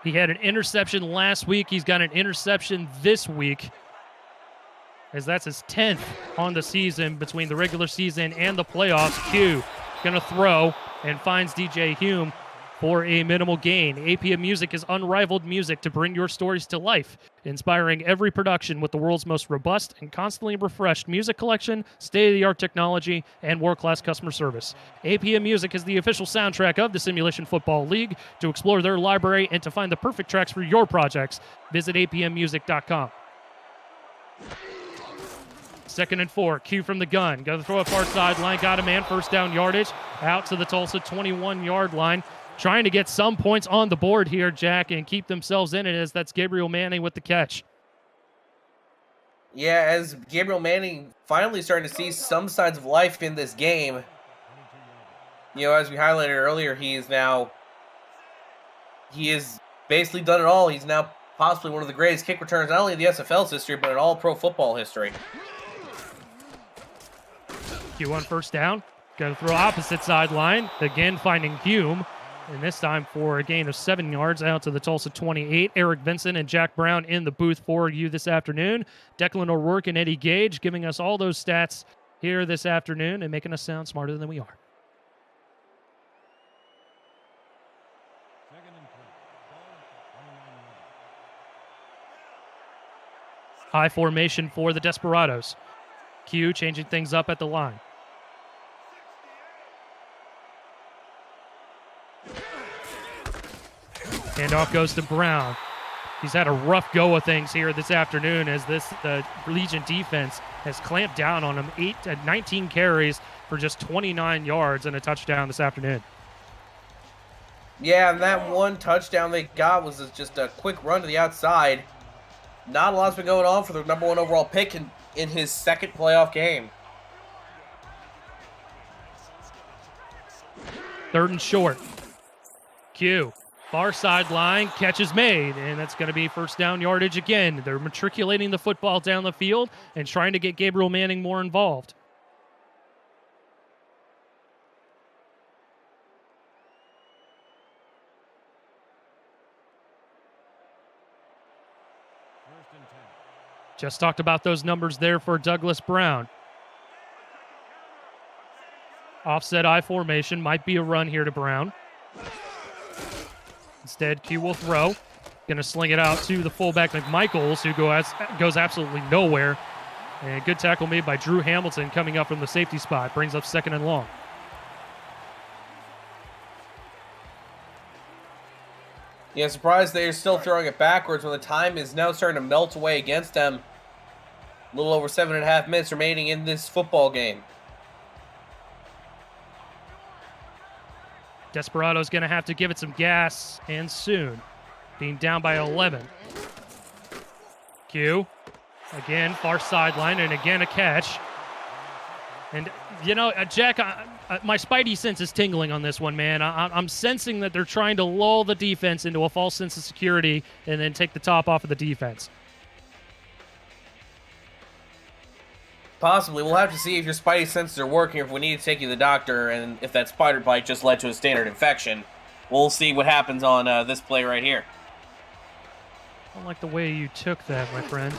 He had an interception last week. He's got an interception this week, as that's his 10th on the season between the regular season and the playoffs. Q going to throw and finds DJ Hume for a minimal gain. APM Music is unrivaled music to bring your stories to life, inspiring every production with the world's most robust and constantly refreshed music collection, state-of-the-art technology, and world-class customer service. APM Music is the official soundtrack of the Simulation Football League. To explore their library and to find the perfect tracks for your projects, visit apmmusic.com. 2nd and 4, Q from the gun. Got to throw a far sideline, got a man, first down yardage, out to the Tulsa 21-yard line. Trying to get some points on the board here, Jack, and keep themselves in it, as that's Gabriel Manning with the catch.
Yeah, as Gabriel Manning finally starting to see some signs of life in this game. You know, as we highlighted earlier, he has basically done it all. He's now possibly one of the greatest kick returners, not only in the SFL's history, but in all pro football history.
Q on first down. Got to throw opposite sideline. Again, finding Hume. And this time for a gain of 7 yards out to the Tulsa 28. Eric Vincent and Jack Brown in the booth for you this afternoon. Declan O'Rourke and Eddie Gage giving us all those stats here this afternoon and making us sound smarter than we are. High formation for the Desperados. Q changing things up at the line. Handoff goes to Brown. He's had a rough go of things here this afternoon, as the Legion defense has clamped down on him. 19 carries for just 29 yards and a touchdown this afternoon.
Yeah, and that one touchdown they got was just a quick run to the outside. Not a lot's been going on for the #1 overall pick in his 2nd playoff game.
3rd and short. Q. Far sideline, catch is made, and that's going to be first down yardage again. They're matriculating the football down the field and trying to get Gabriel Manning more involved. Just talked about those numbers there for Douglas Brown. Offset I formation, might be a run here to Brown. Instead, Q will throw. Going to sling it out to the fullback, McMichaels, who goes absolutely nowhere. And good tackle made by Drew Hamilton coming up from the safety spot. Brings up 2nd and long.
Yeah, surprised they're still throwing it backwards when the time is now starting to melt away against them. A little over 7.5 minutes remaining in this football game.
Desperado's going to have to give it some gas, and soon. Being down by 11. Q. Again, far sideline, and again a catch. And, you know, Jack, my spidey sense is tingling on this one, man. I'm sensing that they're trying to lull the defense into a false sense of security and then take the top off of the defense.
Possibly. We'll have to see if your spidey senses are working, or if we need to take you to the doctor, and if that spider bite just led to a standard infection. We'll see what happens on this play right here.
I don't like the way you took that, my friend.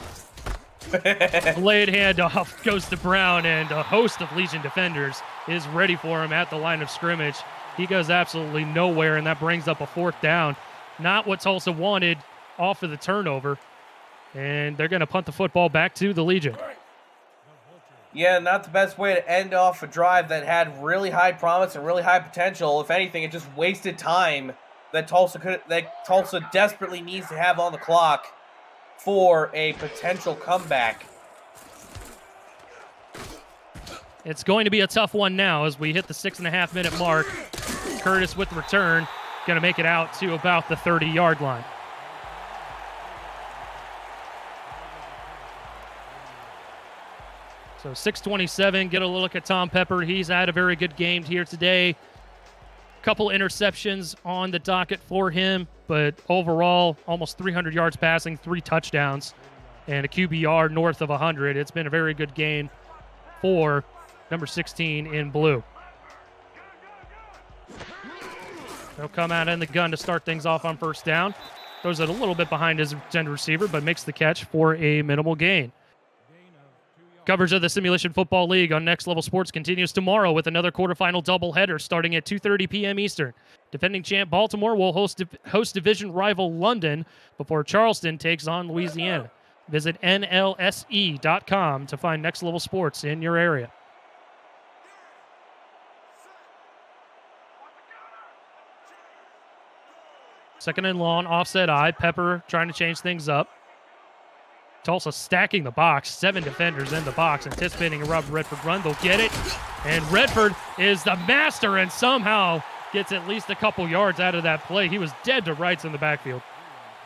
Blade handoff goes to Brown, and a host of Legion defenders is ready for him at the line of scrimmage. He goes absolutely nowhere, and that brings up a 4th down. Not what Tulsa wanted off of the turnover, and they're going to punt the football back to the Legion.
Yeah, not the best way to end off a drive that had really high promise and really high potential. If anything, it just wasted time that Tulsa desperately needs to have on the clock for a potential comeback.
It's going to be a tough one now as we hit the 6.5-minute mark. Curtis with the return, going to make it out to about the 30-yard line. So 6:27, get a look at Tom Pepper. He's had a very good game here today. Couple interceptions on the docket for him, but overall, almost 300 yards passing, 3 touchdowns, and a QBR north of 100. It's been a very good game for number 16 in blue. He'll come out in the gun to start things off on first down. Throws it a little bit behind his intended receiver, but makes the catch for a minimal gain. Coverage of the Simulation Football League on Next Level Sports continues tomorrow with another quarterfinal doubleheader starting at 2:30 p.m. Eastern. Defending champ Baltimore will host division rival London before Charleston takes on Louisiana. Visit NLSE.com to find Next Level Sports in your area. Second and long, offset eye. Pepper trying to change things up. Tulsa stacking the box, 7 defenders in the box, anticipating a Rob Redford run. They'll get it, and Redford is the master and somehow gets at least a couple yards out of that play. He was dead to rights in the backfield.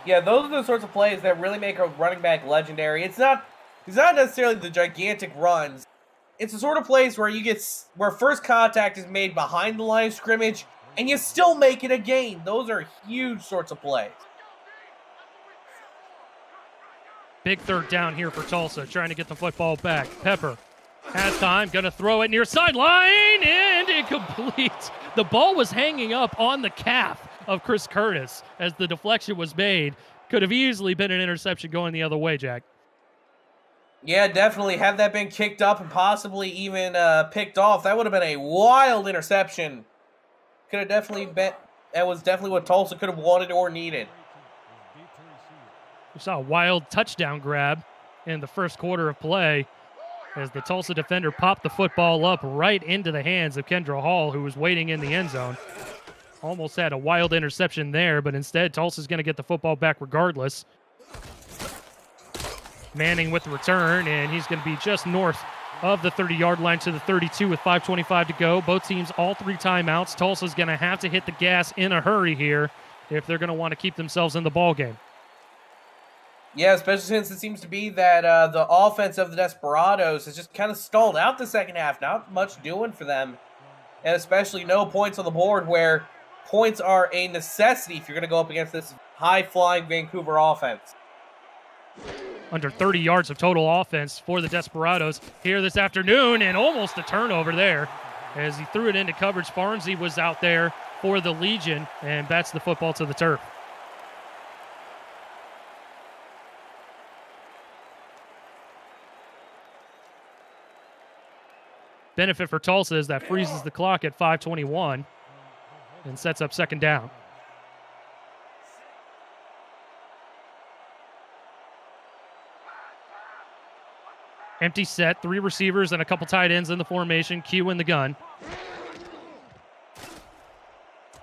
Yeah, those are the sorts of plays that really make a running back legendary. It's not necessarily the gigantic runs. It's the sort of plays where where first contact is made behind the line of scrimmage, and you still make it a gain. Those are huge sorts of plays.
Big 3rd down here for Tulsa, trying to get the football back. Pepper has time, going to throw it near sideline, and incomplete. The ball was hanging up on the calf of Chris Curtis as the deflection was made. Could have easily been an interception going the other way, Jack.
Yeah, definitely. Had that been kicked up and possibly even picked off, that would have been a wild interception. Could have definitely been. That was definitely what Tulsa could have wanted or needed.
We saw a wild touchdown grab in the first quarter of play as the Tulsa defender popped the football up right into the hands of Kendra Hall, who was waiting in the end zone. Almost had a wild interception there, but instead Tulsa's going to get the football back regardless. Manning with the return, and he's going to be just north of the 30-yard line to the 32 with 5:25 to go. Both teams all 3 timeouts. Tulsa's going to have to hit the gas in a hurry here if they're going to want to keep themselves in the ball game.
Yeah, especially since it seems to be that the offense of the Desperados has just kind of stalled out the second half. Not much doing for them, and especially no points on the board, where points are a necessity if you're going to go up against this high-flying Vancouver offense.
Under 30 yards of total offense for the Desperados here this afternoon, and almost a turnover there as he threw it into coverage. Farnsey was out there for the Legion and bats the football to the turf. Benefit for Tulsa is that freezes the clock at 5:21 and sets up second down. Empty set, 3 receivers and a couple tight ends in the formation. Q in the gun.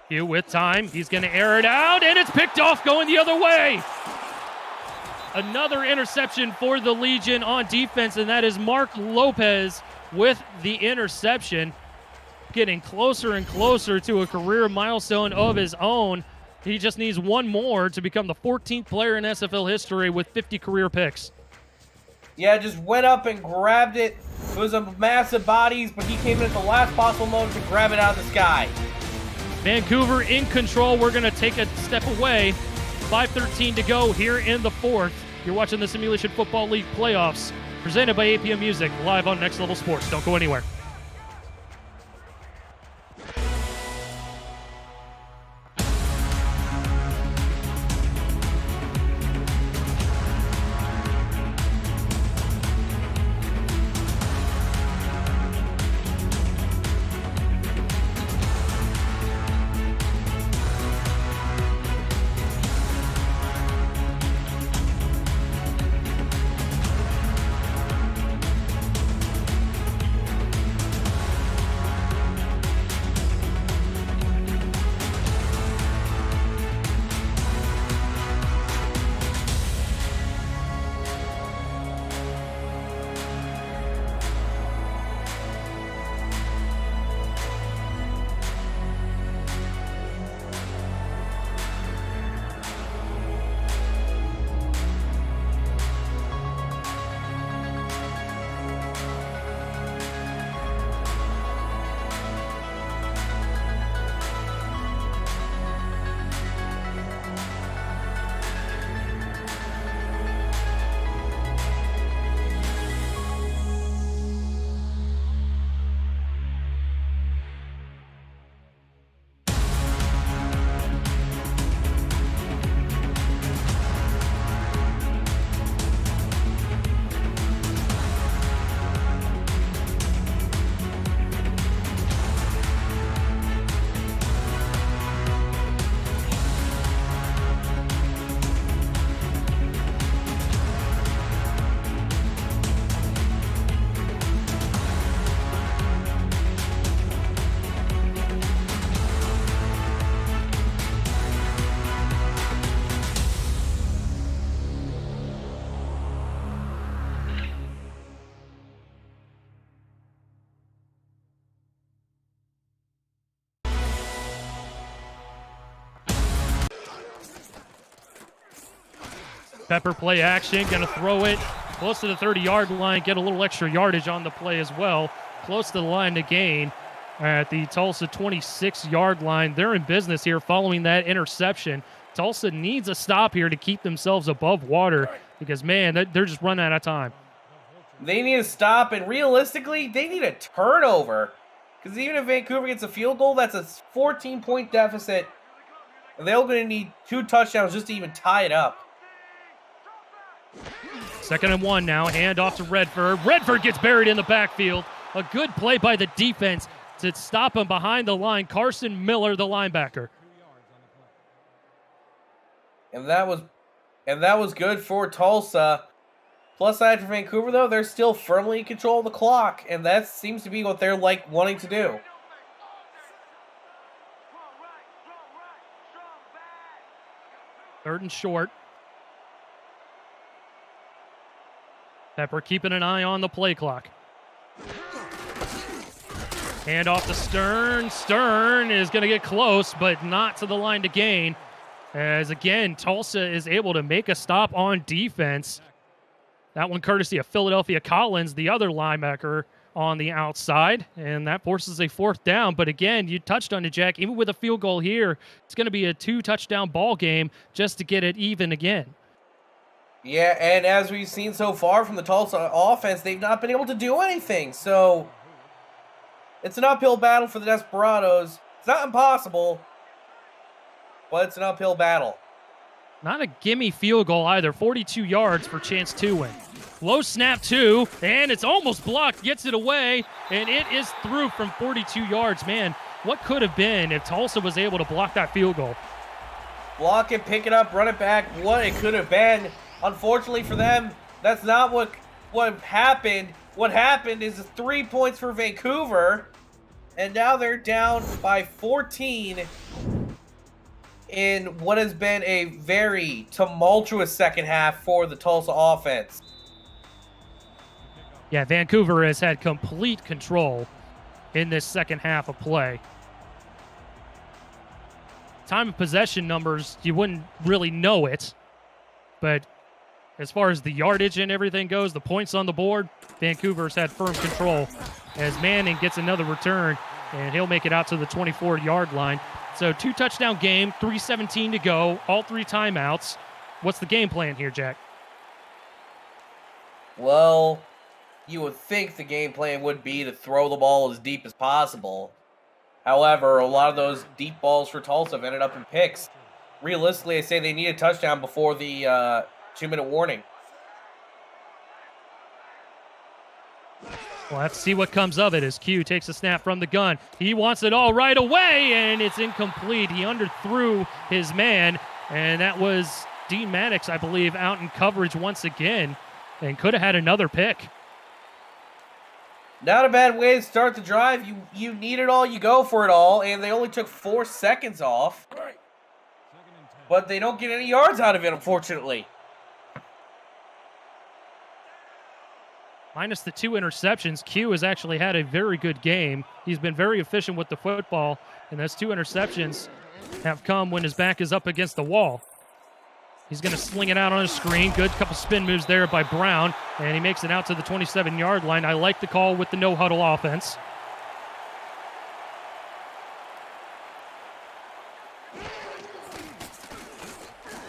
Q with time. He's going to air it out, and it's picked off going the other way. Another interception for the Legion on defense, and that is Mark Lopez with the interception, getting closer and closer to a career milestone of his own. He just needs one more to become the 14th player in SFL history with 50 career picks.
Yeah, just went up and grabbed it. It was a massive bodies, but he came in at the last possible moment to grab it out of the sky.
Vancouver in control. We're going to take a step away. 5:13 to go here in the 4th. You're watching the Simulation Football League playoffs, presented by APM Music, live on Next Level Sports. Don't go anywhere. Pepper play action, going to throw it close to the 30-yard line, get a little extra yardage on the play as well. Close to the line to gain at the Tulsa 26-yard line. They're in business here following that interception. Tulsa needs a stop here to keep themselves above water because, man, they're just running out of time.
They need a stop, and realistically, they need a turnover. Because even if Vancouver gets a field goal, that's a 14-point deficit. And they're going to need 2 touchdowns just to even tie it up.
2nd and 1 now. Hand off to Redford. Redford gets buried in the backfield. A good play by the defense to stop him behind the line. Carson Miller, the linebacker.
And that was good for Tulsa. Plus side for Vancouver, though, they're still firmly in control of the clock, and that seems to be what they're wanting to do.
Third and short. Pepper keeping an eye on the play clock. Hand off to Stern. Stern is going to get close, but not to the line to gain. As again, Tulsa is able to make a stop on defense. That one courtesy of Philadelphia Collins, the other linebacker on the outside, and that forces a 4th down. But again, you touched on it, Jack. Even with a field goal here, it's going to be a 2-touchdown ball game just to get it even again.
Yeah, and as we've seen so far from the Tulsa offense, they've not been able to do anything. So it's an uphill battle for the Desperados. It's not impossible, but it's an uphill battle.
Not a gimme field goal either. 42 yards for chance to win. Low snap 2, and it's almost blocked. Gets it away, and it is through from 42 yards. Man, what could have been if Tulsa was able to block that field goal?
Block it, pick it up, run it back. What it could have been. Unfortunately for them, that's not what happened. What happened is 3 points for Vancouver, and now they're down by 14 in what has been a very tumultuous second half for the Tulsa offense.
Yeah, Vancouver has had complete control in this second half of play. Time of possession numbers, you wouldn't really know it, but as far as the yardage and everything goes, the points on the board, Vancouver's had firm control as Manning gets another return, and he'll make it out to the 24-yard line. So 2-touchdown game, 3:17 to go, all 3 timeouts. What's the game plan here, Jack?
Well, you would think the game plan would be to throw the ball as deep as possible. However, a lot of those deep balls for Tulsa have ended up in picks. Realistically, I say they need a touchdown before the 2-minute warning.
We'll have to see what comes of it as Q takes a snap from the gun. He wants it all right away, and it's incomplete. He underthrew his man, and that was Dean Maddox, I believe, out in coverage once again, and could have had another pick.
Not a bad way to start the drive. You need it all, you go for it all, and they only took 4 seconds off. But they don't get any yards out of it, unfortunately.
Minus the 2 interceptions, Q has actually had a very good game. He's been very efficient with the football, and those 2 interceptions have come when his back is up against the wall. He's going to sling it out on a screen. Good couple spin moves there by Brown, and he makes it out to the 27-yard line. I like the call with the no-huddle offense.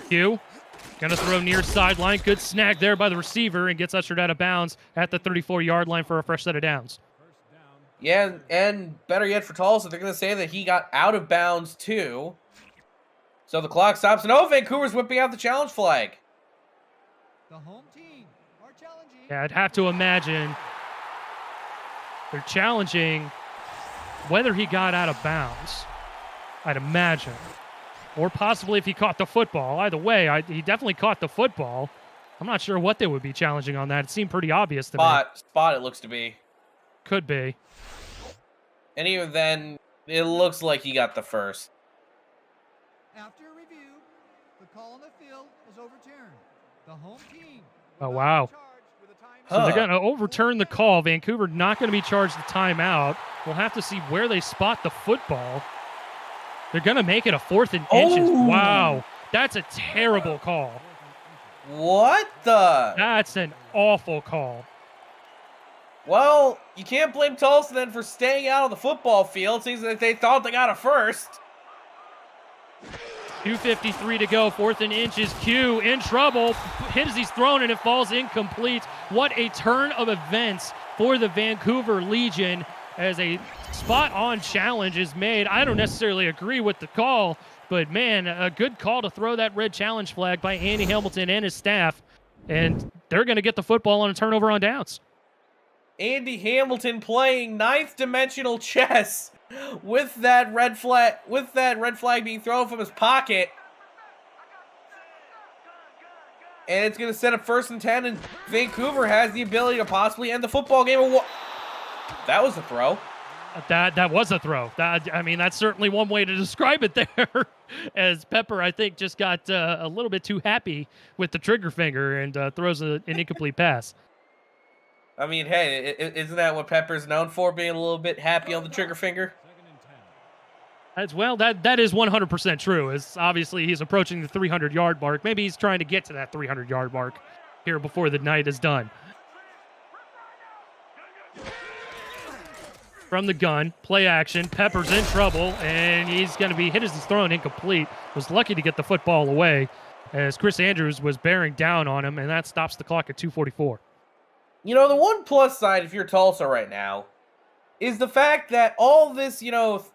Q going to throw near sideline. Good snag there by the receiver and gets ushered out of bounds at the 34-yard line for a fresh set of downs.
Yeah, and better yet for Tulsa, they're going to say that he got out of bounds too. So the clock stops, and Vancouver's whipping out the challenge flag.
The home team are challenging.
Yeah, I'd have to imagine they're challenging whether he got out of bounds, I'd imagine. Or possibly if he caught the football. Either way, he definitely caught the football. I'm not sure what they would be challenging on that. It seemed pretty obvious to me.
Spot it looks to be.
Could be.
And even then, it looks like he got the first.
After review, the call on the field was overturned. The home team.
Oh, wow. So they're going to overturn the call. Vancouver not going to be charged the timeout. We'll have to see where they spot the football. They're going to make it a 4th and inches. Wow. That's a terrible call.
What the?
That's an awful call.
Well, you can't blame Tulsa then for staying out of the football field. Seems like they thought they got a first.
2:53 to go, 4th and inches. Q in trouble. Hit as he's thrown and it falls incomplete. What a turn of events for the Vancouver Legion as a spot-on challenge is made. I don't necessarily agree with the call, but man, a good call to throw that red challenge flag by Andy Hamilton and his staff. And they're going to get the football on a turnover on downs.
Andy Hamilton playing ninth dimensional chess with that red flag being thrown from his pocket. And it's going to set up 1st and 10, and Vancouver has the ability to possibly end the football game. That was a throw.
That was a throw. I mean, that's certainly one way to describe it there. As Pepper, I think, just got a little bit too happy with the trigger finger and throws an incomplete pass.
I mean, hey, isn't that what Pepper's known for, being a little bit happy on the trigger finger?
As well, that is 100% true. As obviously he's approaching the 300-yard mark. Maybe he's trying to get to that 300-yard mark here before the night is done. From the gun, play action. Pepper's in trouble, and he's going to be hit as he's thrown incomplete. Was lucky to get the football away as Chris Andrews was bearing down on him, and that stops the clock at 2:44.
You know, the one plus side, if you're Tulsa right now, is the fact that all this,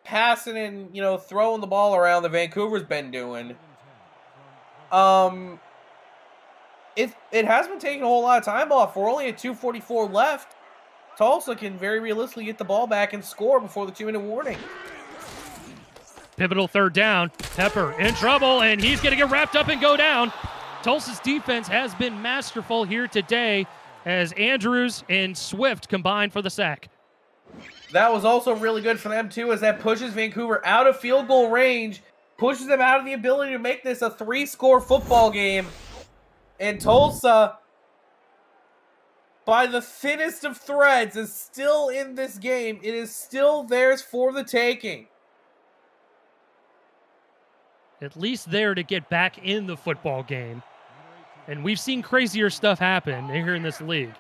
passing and, throwing the ball around that Vancouver's been doing, it has been taking a whole lot of time off. We're only at 2:44 left. Tulsa can very realistically get the ball back and score before the 2-minute warning.
Pivotal 3rd down. Pepper in trouble, and he's going to get wrapped up and go down. Tulsa's defense has been masterful here today as Andrews and Swift combine for the sack.
That was also really good for them, too, as that pushes Vancouver out of field goal range, pushes them out of the ability to make this a 3-score football game. And Tulsa, by the thinnest of threads, is still in this game. It is still theirs for the taking.
At least there to get back in the football game. And we've seen crazier stuff happen here in this league.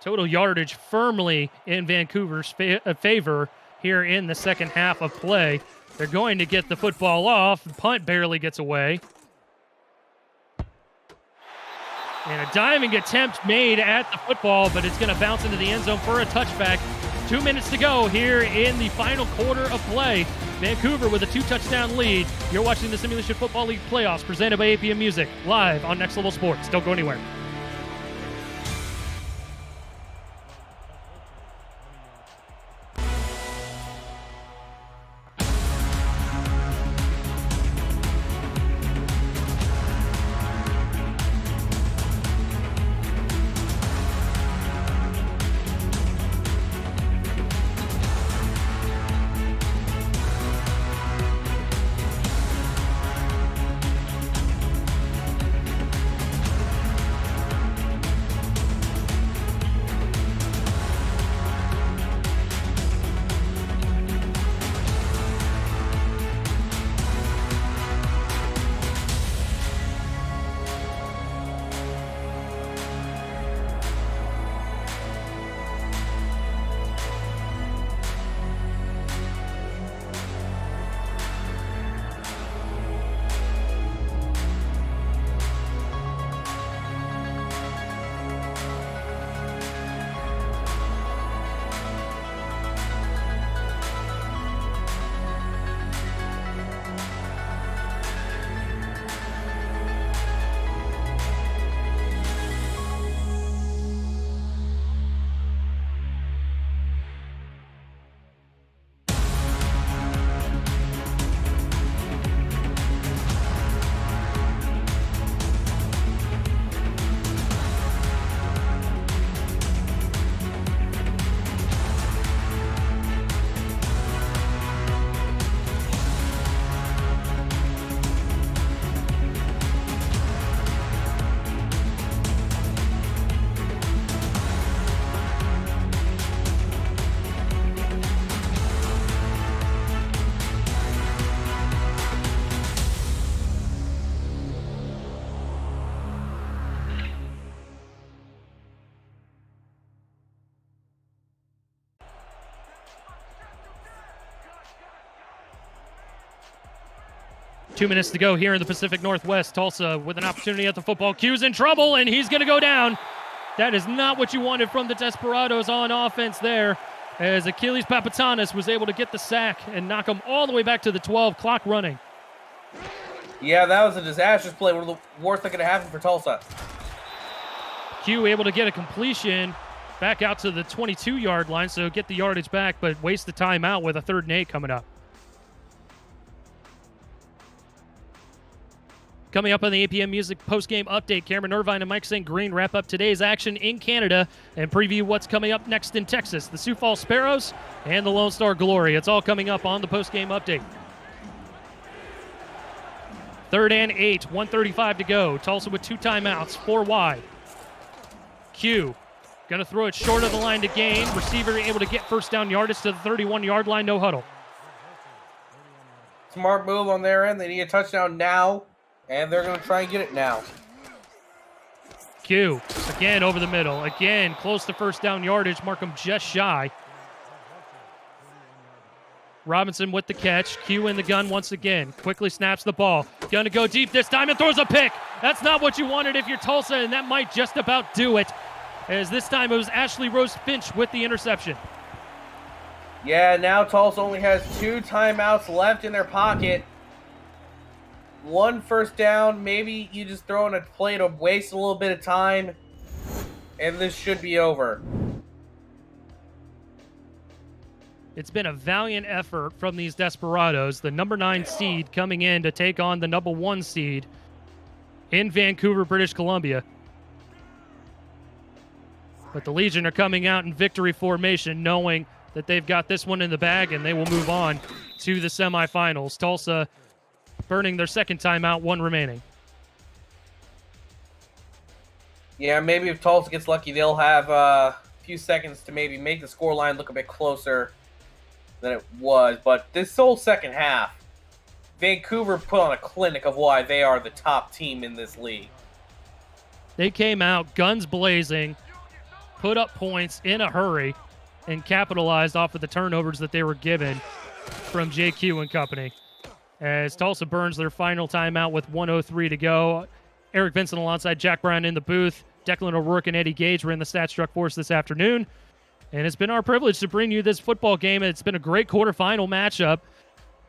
Total yardage firmly in Vancouver's favor here in the second half of play. They're going to get the football off. The punt barely gets away. And a diving attempt made at the football, but it's going to bounce into the end zone for a touchback. 2 minutes to go here in the final quarter of play. Vancouver with a 2-touchdown lead. You're watching the Simulation Football League playoffs presented by APM Music, live on Next Level Sports. Don't go anywhere. 2 minutes to go here in the Pacific Northwest. Tulsa with an opportunity at the football. Q's in trouble, and he's going to go down. That is not what you wanted from the Desperados on offense there, as Achilles Papatanis was able to get the sack and knock him all the way back to the 12, clock running.
Yeah, that was a disastrous play. One of the worst that could have happened for Tulsa.
Q able to get a completion back out to the 22-yard line, so get the yardage back, but waste the timeout with a 3rd and 8 coming up. Coming up on the APM Music postgame update, Cameron Irvine and Mike St. Green wrap up today's action in Canada and preview what's coming up next in Texas, the Sioux Falls Sparrows and the Lone Star Glory. It's all coming up on the postgame update. 3rd and 8, 1:35 to go. Tulsa with 2 timeouts, 4 wide. Q going to throw it short of the line to gain. Receiver able to get first down yardage to the 31-yard line, no huddle.
Smart move on their end. They need a touchdown now, and they're going to try and get it now.
Q, again over the middle. Again, close to first down yardage. Markham just shy. Robinson with the catch. Q in the gun once again. Quickly snaps the ball. Going to go deep this time and throws a pick. That's not what you wanted if you're Tulsa, and that might just about do it, as this time it was Ashley Rose Finch with the interception.
Yeah, now Tulsa only has 2 timeouts left in their pocket. 1 first down. Maybe you just throw in a play to waste a little bit of time, and this should be over.
It's been a valiant effort from these Desperados, the number 9 seed coming in to take on the number 1 seed in Vancouver, British Columbia. But the Legion are coming out in victory formation, knowing that they've got this one in the bag and they will move on to the semifinals. Tulsa burning their 2nd timeout, 1 remaining.
Yeah, maybe if Tulsa gets lucky, they'll have a few seconds to maybe make the scoreline look a bit closer than it was. But this whole second half, Vancouver put on a clinic of why they are the top team in this league.
They came out guns blazing, put up points in a hurry, and capitalized off of the turnovers that they were given from JQ and company. As Tulsa burns their final timeout with 1:03 to go. Eric Vincent alongside Jack Brown in the booth. Declan O'Rourke and Eddie Gage were in the Stat Struck Force this afternoon. And it's been our privilege to bring you this football game. It's been a great quarterfinal matchup.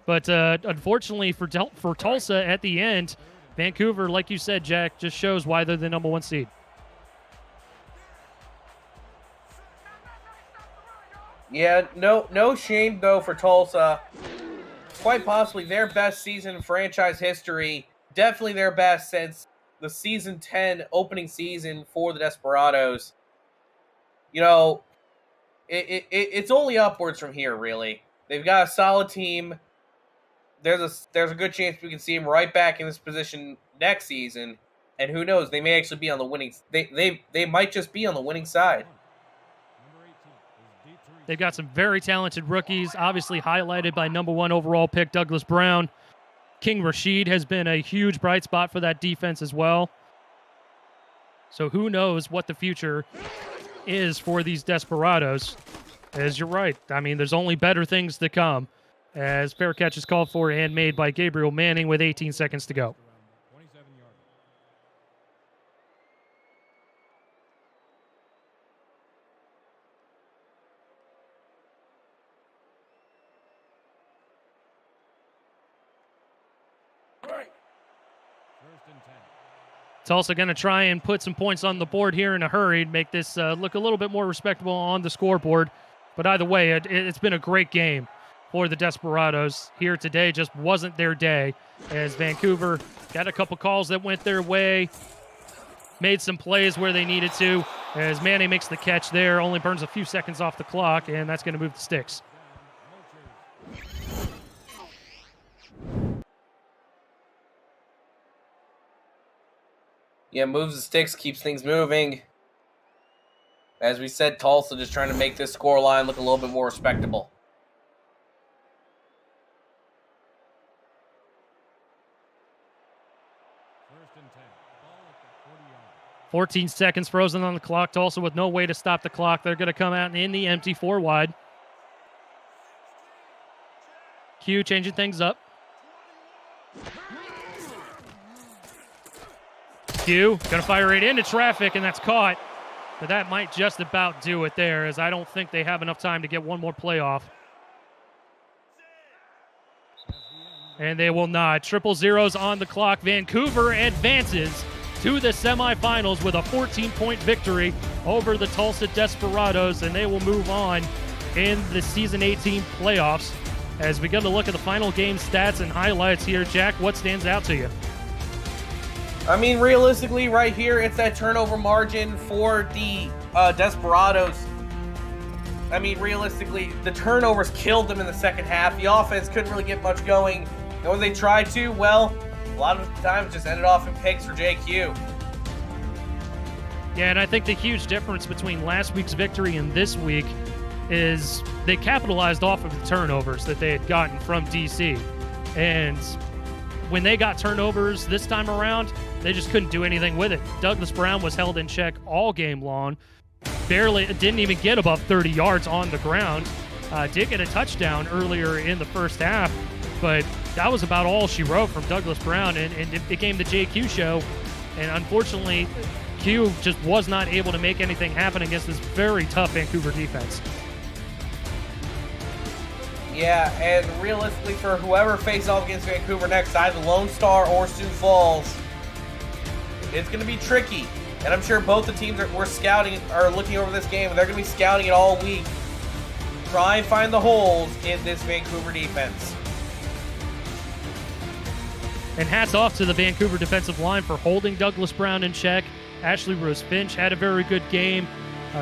But unfortunately for Tulsa at the end, Vancouver, like you said, Jack, just shows why they're the number 1 seed.
Yeah, no shame, though, for Tulsa. Quite possibly their best season in franchise history. Definitely their best since the Season 10 opening season for the Desperados. You know, it's only upwards from here, really. They've got a solid team. There's a good chance we can see them right back in this position next season. And who knows, they may actually be on the winning. They might just be on the winning side.
They've got some very talented rookies, obviously highlighted by number 1 overall pick Douglas Brown. King Rashid has been a huge bright spot for that defense as well. So who knows what the future is for these Desperados. As you're right, I mean, there's only better things to come. As fair catch is called for and made by Gabriel Manning with 18 seconds to go. Tulsa going to try and put some points on the board here in a hurry to make this look a little bit more respectable on the scoreboard. But either way, it's been a great game for the Desperados here today. Just wasn't their day, as Vancouver got a couple calls that went their way, made some plays where they needed to, as Manny makes the catch there, only burns a few seconds off the clock, and that's going to move the sticks.
Yeah, moves the sticks, keeps things moving. As we said, Tulsa just trying to make this scoreline look a little bit more respectable.
First and 10. Ball at the 40-yard. 14 seconds frozen on the clock. Tulsa with no way to stop the clock. They're going to come out in the empty 4 wide. Q changing things up. Q gonna fire it into traffic, and that's caught. But that might just about do it there, as I don't think they have enough time to get one more play off. And they will not. Triple zeros on the clock. Vancouver advances to the semifinals with a 14-point victory over the Tulsa Desperados, and they will move on in the Season 18 playoffs. As we go to look at the final game stats and highlights here, Jack, what stands out to you?
I mean, realistically, right here, it's that turnover margin for the Desperados. I mean, realistically, the turnovers killed them in the second half. The offense couldn't really get much going. And when they tried to, well, a lot of times just ended off in picks for JQ.
Yeah, and I think the huge difference between last week's victory and this week is they capitalized off of the turnovers that they had gotten from DC. And when they got turnovers this time around, they just couldn't do anything with it. Douglas Brown was held in check all game long. Didn't even get above 30 yards on the ground. Did get a touchdown earlier in the first half, but that was about all she wrote from Douglas Brown, and it became the JQ show. And unfortunately, Q just was not able to make anything happen against this very tough Vancouver defense.
Yeah, and realistically, for whoever faces off against Vancouver next, either Lone Star or Sioux Falls, it's going to be tricky. And I'm sure both the teams we're scouting are looking over this game, and they're going to be scouting it all week. Try and find the holes in this Vancouver defense.
And hats off to the Vancouver defensive line for holding Douglas Brown in check. Ashley Rose Finch had a very good game.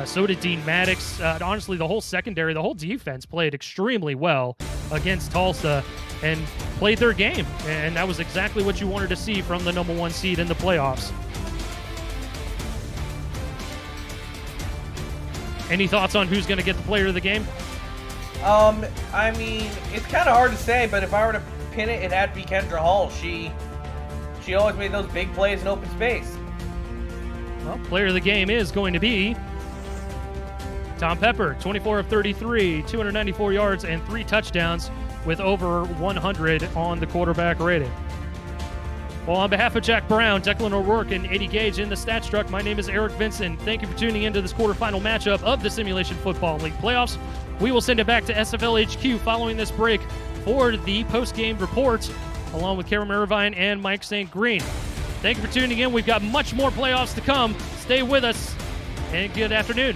So did Dean Maddox. Honestly, the whole secondary, the whole defense played extremely well against Tulsa and played their game. And that was exactly what you wanted to see from the number 1 seed in the playoffs. Any thoughts on who's going to get the player of the game?
I mean, it's kind of hard to say, but if I were to pin it, it'd have to be Kendra Hall. She always made those big plays in open space.
Well, player of the game is going to be Tom Pepper, 24 of 33, 294 yards and 3 touchdowns with over 100 on the quarterback rating. Well, on behalf of Jack Brown, Declan O'Rourke, and Eddie Gage in the Stat Struck, my name is Eric Vincent. Thank you for tuning into this quarterfinal matchup of the Simulation Football League playoffs. We will send it back to SFL HQ following this break for the post-game report, along with Karen Irvine and Mike St. Green. Thank you for tuning in. We've got much more playoffs to come. Stay with us, and good afternoon.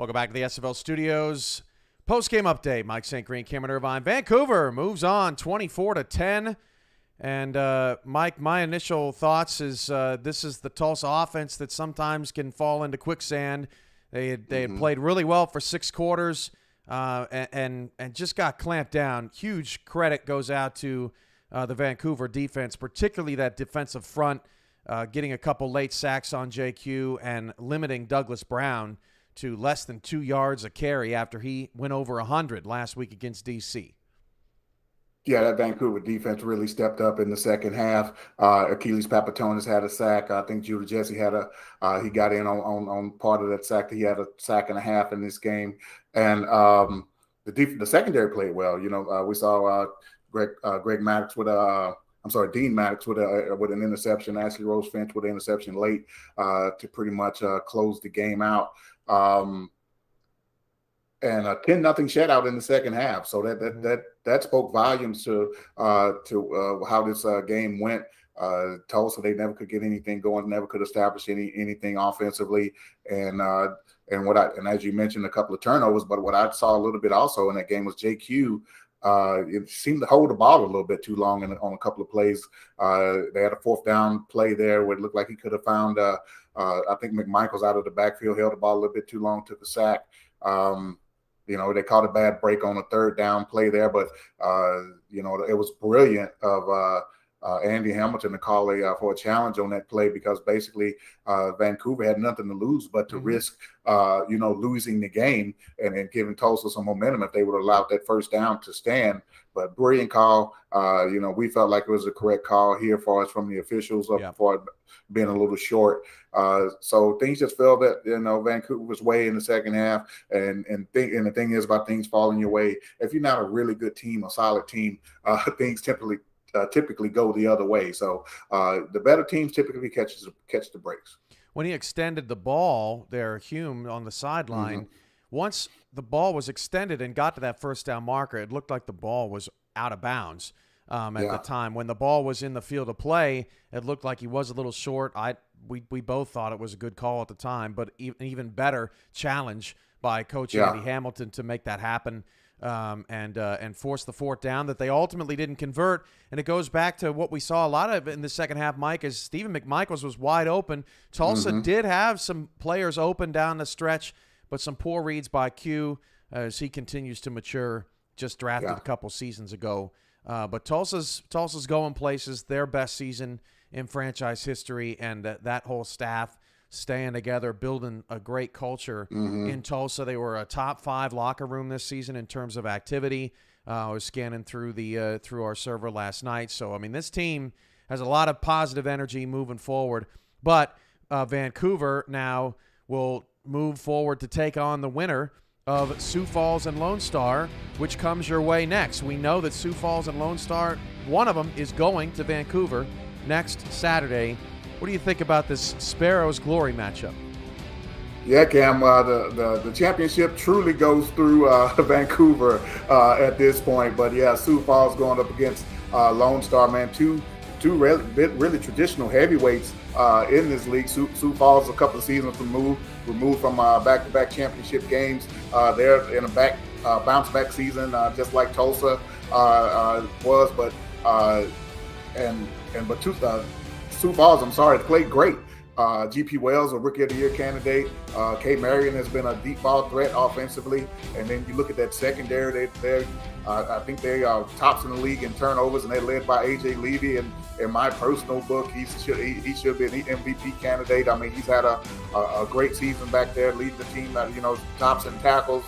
Welcome back to the SFL Studios. Post-game update. Mike St. Green, Cameron Irvine. Vancouver moves on 24-10. And, Mike, my initial thoughts is this is the Tulsa offense that sometimes can fall into quicksand. They had played really well for 6 quarters and just got clamped down. Huge credit goes out to the Vancouver defense, particularly that defensive front, getting a couple late sacks on JQ and limiting Douglas Brown to less than 2 yards a carry after he went over 100 last week against DC.
Yeah, that Vancouver defense really stepped up in the second half. Achilles Papatonis had a sack. I think Judah Jesse had he got in on part of that sack. He had a sack and a half in this game. And the secondary played well. You know, we saw Greg Maddox Dean Maddox with an interception. Ashley Rose Finch with an interception late to pretty much close the game out. And a 10-0 shutout in the second half. So that spoke volumes to how this game went. Tulsa, they never could get anything going, never could establish anything offensively, and as you mentioned, a couple of turnovers. But what I saw a little bit also in that game was JQ. It seemed to hold the ball a little bit too long on a couple of plays. They had a 4th down play there where it looked like he could have found. I think McMichael's out of the backfield, held the ball a little bit too long, took a sack. You know, they caught a bad break on a 3rd down play there, but you know, it was brilliant of Andy Hamilton to call for a challenge on that play, because basically Vancouver had nothing to lose but to risk you know, losing the game and giving Tulsa some momentum if they would have allowed that 1st down to stand. But brilliant call. You know, we felt like it was a correct call here for us from the officials for it being a little short. So things just fell that, you know, Vancouver's way in the second half. And the thing is about things falling your way, if you're not a really good team, a solid team, things typically go the other way. So the better teams typically catch the breaks.
When he extended the ball there, Hume on the sideline, once the ball was extended and got to that 1st down marker, it looked like the ball was out of bounds at the time. When the ball was in the field of play, it looked like he was a little short. We both thought it was a good call at the time, but even better challenge by Coach Andy Hamilton to make that happen. And force the 4th down that they ultimately didn't convert. And it goes back to what we saw a lot of in the second half, Mike, is Stephen McMichaels was wide open. Tulsa did have some players open down the stretch, but some poor reads by Q as he continues to mature, just drafted a couple seasons ago. But Tulsa's going places, their best season in franchise history, and that whole staff staying together, building a great culture in Tulsa. They were a top 5 locker room this season in terms of activity. I was scanning through through our server last night. So, I mean, this team has a lot of positive energy moving forward. But Vancouver now will move forward to take on the winner of Sioux Falls and Lone Star, which comes your way next. We know that Sioux Falls and Lone Star, one of them is going to Vancouver next Saturday. What do you think about this Sparrows Glory matchup?
Yeah, Cam, the championship truly goes through Vancouver at this point. But yeah, Sioux Falls going up against Lone Star, man. Two really traditional heavyweights in this league. Sioux Falls a couple of seasons removed from back-to-back championship games. They're in a bounce-back season, just like Tulsa was. But Sioux Falls, I'm sorry, played great. GP Wells, a Rookie of the Year candidate. Kay Marion has been a deep ball threat offensively. And then you look at that secondary, I think they are tops in the league in turnovers, and they're led by A.J. Levy. And in my personal book, he should be an MVP candidate. I mean, he's had a great season back there, leading the team, tops in tackles,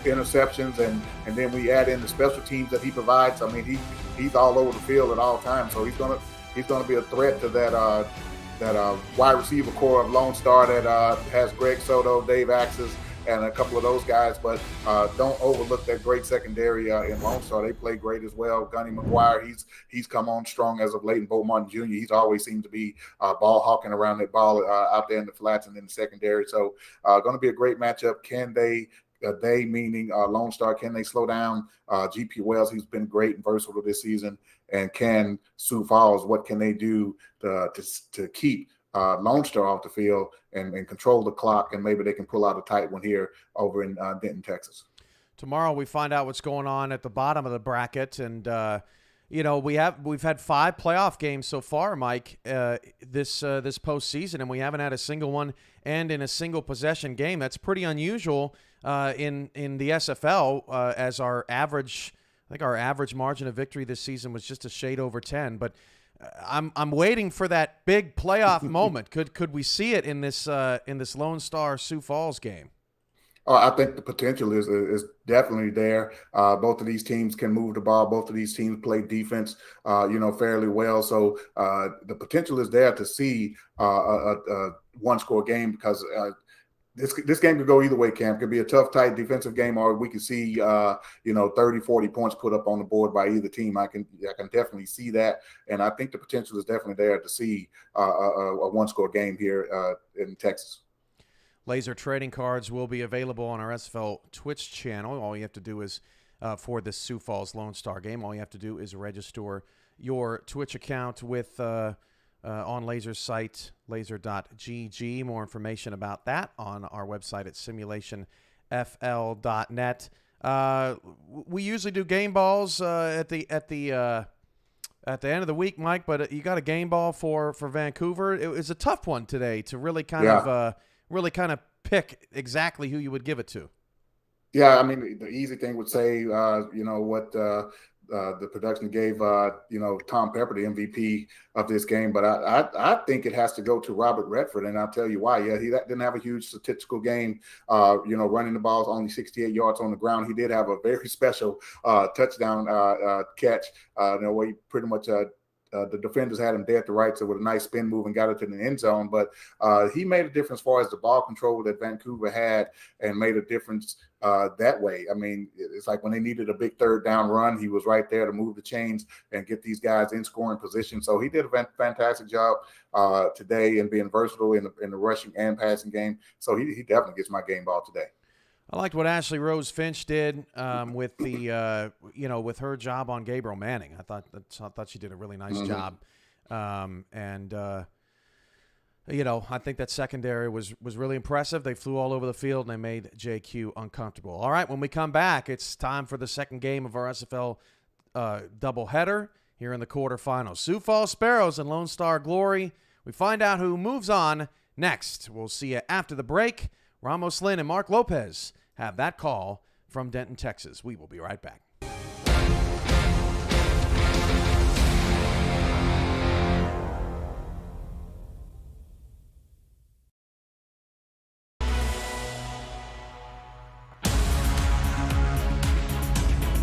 interceptions, and then we add in the special teams that he provides. I mean, he's all over the field at all times. So he's gonna be a threat to that wide receiver core of Lone Star that has Greg Soto, Dave Axis, and a couple of those guys. But don't overlook that great secondary in Lone Star. They play great as well. Gunny McGuire, he's come on strong as of late. And Bo Martin Jr., he's always seemed to be ball hawking around that ball out there in the flats and in the secondary. So going to be a great matchup. Can they meaning Lone Star, can they slow down GP Wells? He's been great and versatile this season. And can Sioux Falls, what can they do to keep Lone Star off the field and control the clock, and maybe they can pull out a tight one here over in Denton, Texas.
Tomorrow we find out what's going on at the bottom of the bracket, and we've had 5 playoff games so far, Mike, this postseason, and we haven't had a single one end in a single possession game. That's pretty unusual in the SFL, as our average margin of victory this season was just a shade over 10. But I'm waiting for that big playoff moment. Could we see it in this Lone Star Sioux Falls game?
I think the potential is definitely there. Both of these teams can move the ball. Both of these teams play defense, fairly well. So the potential is there to see a one-score game, because this game could go either way, Cam. It could be a tough, tight defensive game, or we could see 30, 40 points put up on the board by either team. I can definitely see that, and I think the potential is definitely there to see a one-score game here in Texas.
Laser trading cards will be available on our SFL Twitch channel. All you have to do is, for this Sioux Falls Lone Star game, all you have to do is register your Twitch account with on Laser's site, laser.gg. More information about that on our website at simulationfl.net. We usually do game balls at the end of the week, Mike, but you got a game ball for Vancouver. It was a tough one today to really kind of pick exactly who you would give it to.
Yeah, I mean, the easy thing would say, what the production gave, Tom Pepper the MVP of this game. But I think it has to go to Robert Redford, and I'll tell you why. Yeah, he didn't have a huge statistical game, running the balls, only 68 yards on the ground. He did have a very special touchdown catch, where he pretty much the defenders had him dead to rights with a nice spin move and got it to the end zone. But he made a difference as far as the ball control that Vancouver had, and made a difference that way. I mean, it's like when they needed a big third down run, he was right there to move the chains and get these guys in scoring position. So he did a fantastic job today in being versatile in the rushing and passing game. So he definitely gets my game ball today.
I liked what Ashley Rose Finch did with the with her job on Gabriel Manning. I thought she did a really nice job, I think that secondary was really impressive. They flew all over the field and they made JQ uncomfortable. All right, when we come back, it's time for the second game of our SFL doubleheader here in the quarterfinals. Sioux Falls Sparrows and Lone Star Glory. We find out who moves on next. We'll see you after the break. Ramos Lynn and Mark Lopez have that call from Denton, Texas. We will be right back.